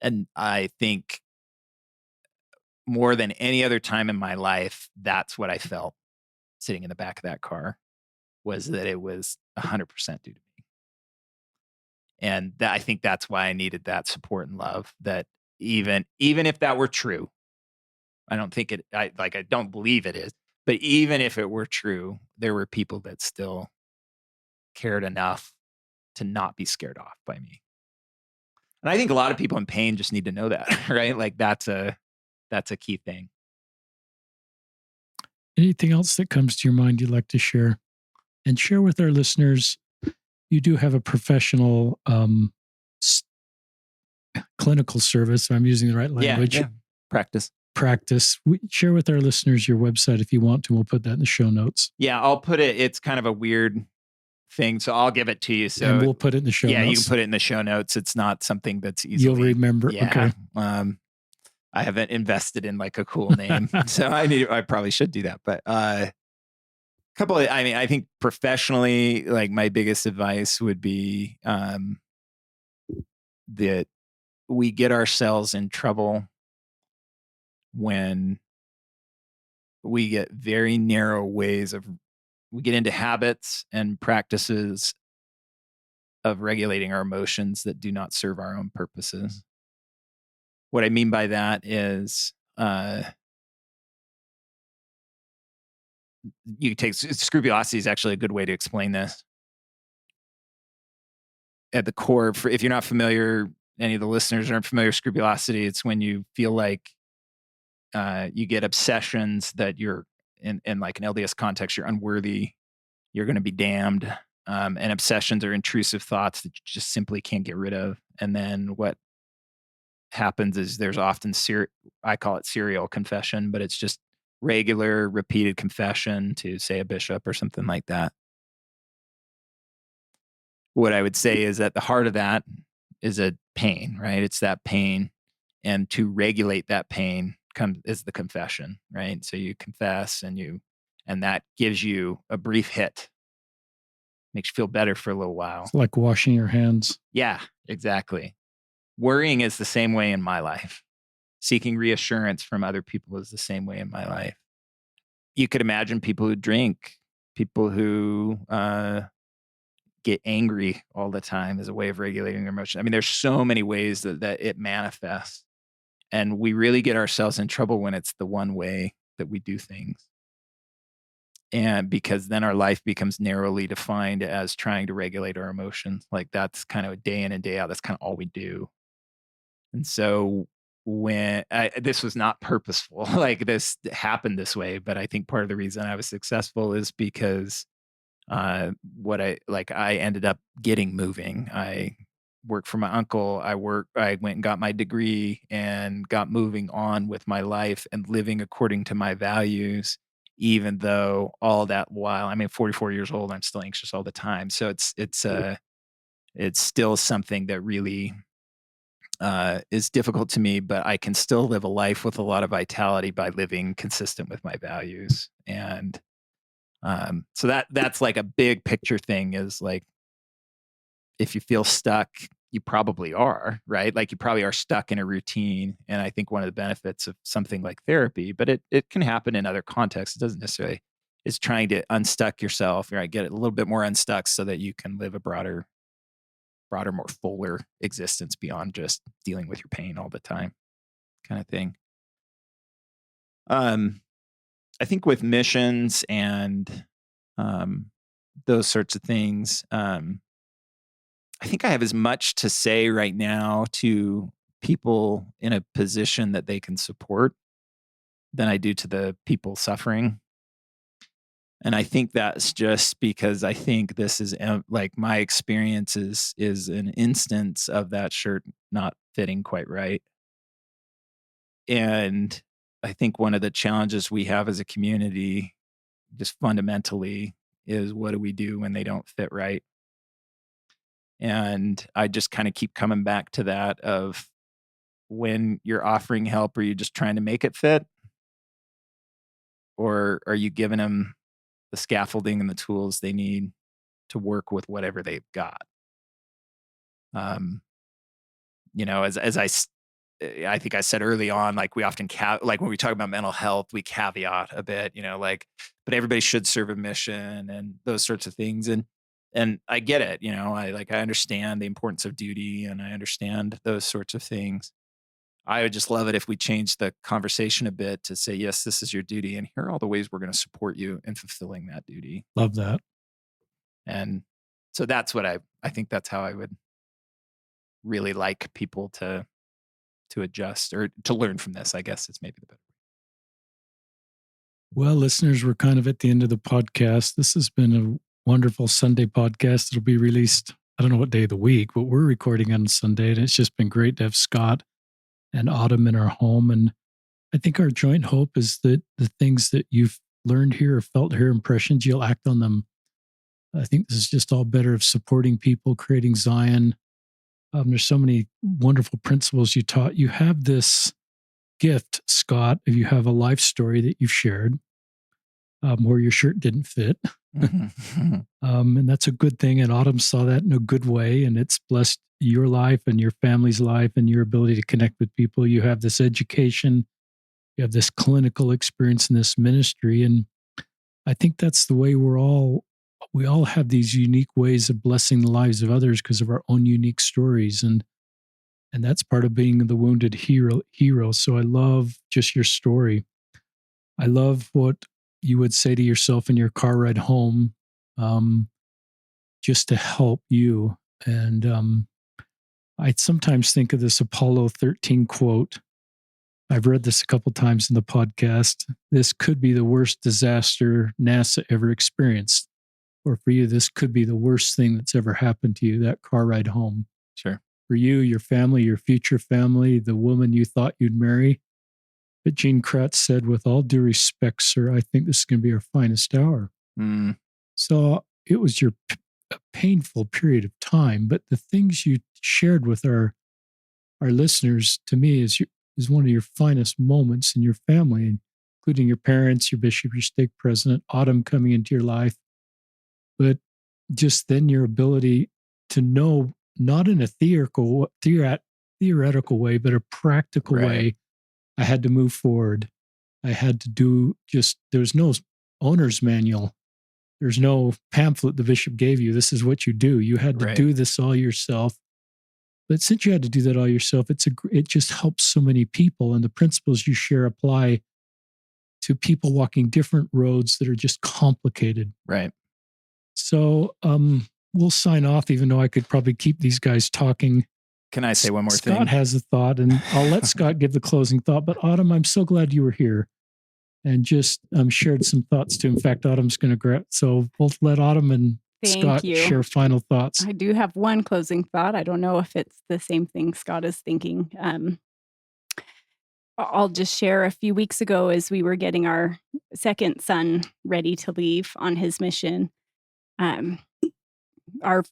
And I think more than any other time in my life, that's what I felt sitting in the back of that car, was that it was 100% due to me. And I think that's why I needed that support and love. That even if that were true, I don't think I don't believe it is, but even if it were true, there were people that still cared enough to not be scared off by me. And I think a lot of people in pain just need to know that, right? Like, that's a key thing. Anything else that comes to your mind you'd like to share? And share with our listeners, you do have a professional clinical service. I'm using the right language. Yeah. Practice. Share with our listeners your website if you want to. We'll put that in the show notes. Yeah, I'll put it. It's kind of a weird thing, so I'll give it to you. So, and we'll put it in the show notes. Yeah, you can put it in the show notes. It's not something that's easy. You'll remember. Yeah. Okay. I haven't invested in, like, a cool name, so I probably should do that. But I think professionally, like, my biggest advice would be that we get ourselves in trouble when we get very narrow ways we get into habits and practices of regulating our emotions that do not serve our own purposes. What I mean by that is, you take scrupulosity is actually a good way to explain this. At the core, if you're not familiar, any of the listeners aren't familiar with scrupulosity, it's when you feel like you get obsessions that you're in like an LDS context, you're unworthy, you're going to be damned. And obsessions are intrusive thoughts that you just simply can't get rid of. And then what happens is there's often I call it serial confession, but it's just regular repeated confession to, say, a bishop or something like that. What I would say is at the heart of that is a pain, right? It's that pain. And to regulate that pain is the confession, right? So you confess and that gives you a brief hit, makes you feel better for a little while. It's like washing your hands. Yeah, exactly. Worrying is the same way in my life. Seeking reassurance from other people is the same way in my life. You could imagine people who drink, people who get angry all the time as a way of regulating their emotion. I mean, there's so many ways that it manifests. And we really get ourselves in trouble when it's the one way that we do things. And because then our life becomes narrowly defined as trying to regulate our emotions. Like that's kind of a day in and day out. That's kind of all we do. And so this was not purposeful, like this happened this way, but I think part of the reason I was successful is because I ended up getting moving. I worked for my uncle. I went and got my degree and got moving on with my life and living according to my values, even though all that while, I mean, 44 years old, I'm still anxious all the time. So it's still something that really is difficult to me, but I can still live a life with a lot of vitality by living consistent with my values. And so that's like a big picture thing is like, if you feel stuck, you probably are, right? Like you probably are stuck in a routine. And I think one of the benefits of something like therapy, but it can happen in other contexts. It doesn't necessarily, is trying to unstuck yourself, right? Get a little bit more unstuck so that you can live a broader, more fuller existence beyond just dealing with your pain all the time kind of thing. I think with missions and those sorts of things, I think I have as much to say right now to people in a position that they can support than I do to the people suffering. And I think that's just because I think this is like my experience is an instance of that shirt not fitting quite right. And I think one of the challenges we have as a community, just fundamentally, is what do we do when they don't fit right? And I just kind of keep coming back to that of when you're offering help, are you just trying to make it fit? Or are you giving them the scaffolding and the tools they need to work with whatever they've got? Um, I think I said early on, like we often like when we talk about mental health, we caveat a bit, like, but everybody should serve a mission and those sorts of things. And I get it, I understand the importance of duty and I understand those sorts of things. I would just love it if we changed the conversation a bit to say, yes, this is your duty, and here are all the ways we're going to support you in fulfilling that duty. Love that. And so that's what I think that's how I would really like people to adjust or to learn from this, I guess is maybe the better. Well, listeners, we're kind of at the end of the podcast. This has been a wonderful Sunday podcast. It'll be released, I don't know what day of the week, but we're recording on Sunday, and it's just been great to have Scott and Autumn in our home. And I think our joint hope is that the things that you've learned here or felt here, impressions, you'll act on them. I think this is just all better of supporting people, creating Zion. There's so many wonderful principles you taught. You have this gift, Scott, if you have a life story that you've shared where your shirt didn't fit. And that's a good thing. And Autumn saw that in a good way. And it's blessed your life and your family's life and your ability to connect with people. You have this education, you have this clinical experience in this ministry. And I think that's the way we all have these unique ways of blessing the lives of others because of our own unique stories. And that's part of being the wounded hero. So I love just your story. I love what you would say to yourself in your car ride home, just to help you. And I sometimes think of this Apollo 13 quote. I've read this a couple times in the podcast. This could be the worst disaster NASA ever experienced. Or for you, this could be the worst thing that's ever happened to you, that car ride home. Sure. For you, your family, your future family, the woman you thought you'd marry. But Gene Kratz said, with all due respect, sir, I think this is going to be our finest hour. So it was a painful period of time, but the things you shared with our our listeners, to me, is one of your finest moments in your family, including your parents, your bishop, your stake president, Autumn coming into your life. But just then your ability to know, not in a theoretical way, but a practical way, I had to move forward. I had to do there's no owner's manual. There's no pamphlet the bishop gave you. This is what you do. You had to do this all yourself. But since you had to do that all yourself, it just helps so many people. And the principles you share apply to people walking different roads that are just complicated. Right. So we'll sign off, even though I could probably keep these guys talking. Can I say one more thing? Scott has a thought, and I'll let Scott give the closing thought. But Autumn, I'm so glad you were here and just shared some thoughts too. In fact, Autumn's going to grab. So we'll let Autumn and Scott share final thoughts. I do have one closing thought. I don't know if it's the same thing Scott is thinking. I'll just share a few weeks ago as we were getting our second son ready to leave on his mission. Our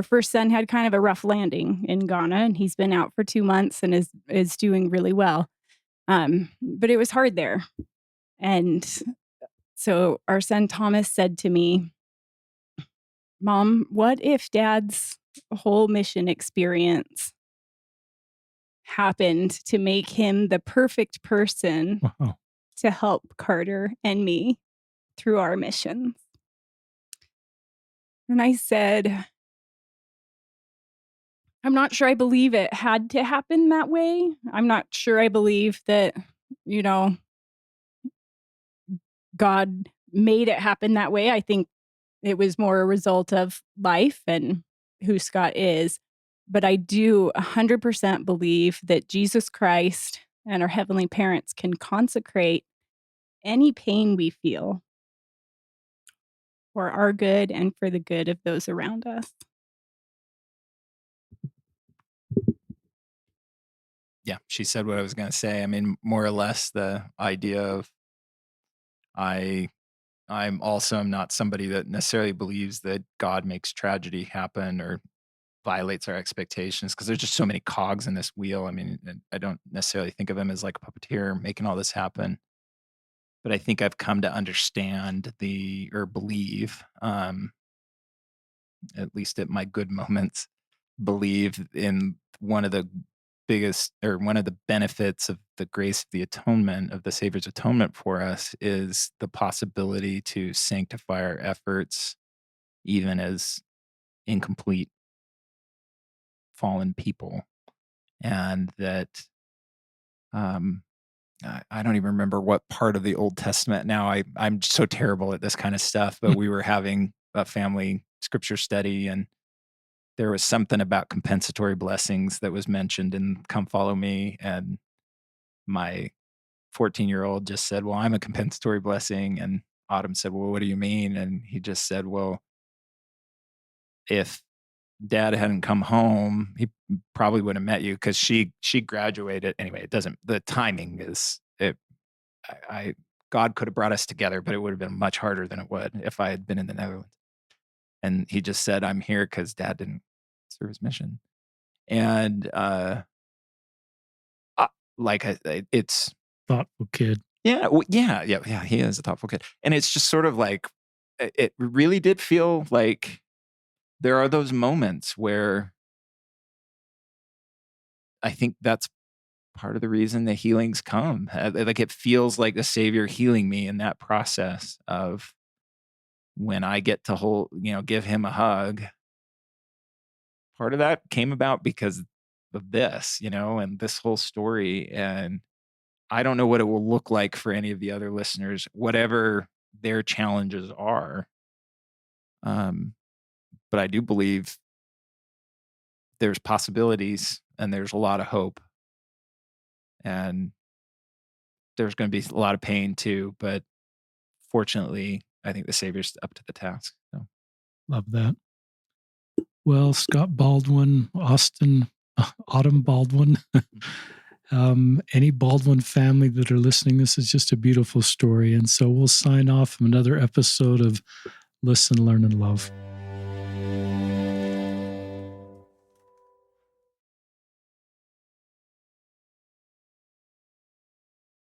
first son had kind of a rough landing in Ghana, and he's been out for 2 months and is doing really well. But it was hard there. And so our son Thomas said to me, "Mom, what if Dad's whole mission experience happened to make him the perfect person to help Carter and me through our missions?" And I said, I'm not sure I believe it had to happen that way. I'm not sure I believe that, God made it happen that way. I think it was more a result of life and who Scott is. But I do 100% believe that Jesus Christ and our heavenly parents can consecrate any pain we feel for our good and for the good of those around us. Yeah, she said what I was going to say. I mean, more or less the idea of I'm not somebody that necessarily believes that God makes tragedy happen or violates our expectations, because there's just so many cogs in this wheel. I mean, I don't necessarily think of him as like a puppeteer making all this happen. But I think I've come to understand believe, at least at my good moments, believe in one of the benefits of the grace of the atonement, of the Savior's atonement for us, is the possibility to sanctify our efforts, even as incomplete, fallen people. And that, I don't even remember what part of the Old Testament now. I'm so terrible at this kind of stuff, but we were having a family scripture study, and there was something about compensatory blessings that was mentioned in Come Follow Me. And my 14-year-old just said, "Well, I'm a compensatory blessing." And Autumn said, "Well, what do you mean?" And he just said, "Well, if Dad hadn't come home, he probably would have met you, because she graduated." Anyway, the timing is it. God could have brought us together, but it would have been much harder than it would if I had been in the Netherlands. And he just said, "I'm here because Dad didn't serve his mission." And it's thoughtful kid. Yeah, he is a thoughtful kid. And it's just sort of like, it really did feel like there are those moments where I think that's part of the reason the healings come. Like, it feels like the Savior healing me in that process of when I get to give him a hug. Part of that came about because of this, and this whole story. And I don't know what it will look like for any of the other listeners, whatever their challenges are. But I do believe there's possibilities, and there's a lot of hope, and there's going to be a lot of pain too. But fortunately, I think the Savior's up to the task. So. Love that. Well, Scott Baldwin, Autumn Baldwin, any Baldwin family that are listening, this is just a beautiful story. And so we'll sign off from another episode of Listen, Learn, and Love.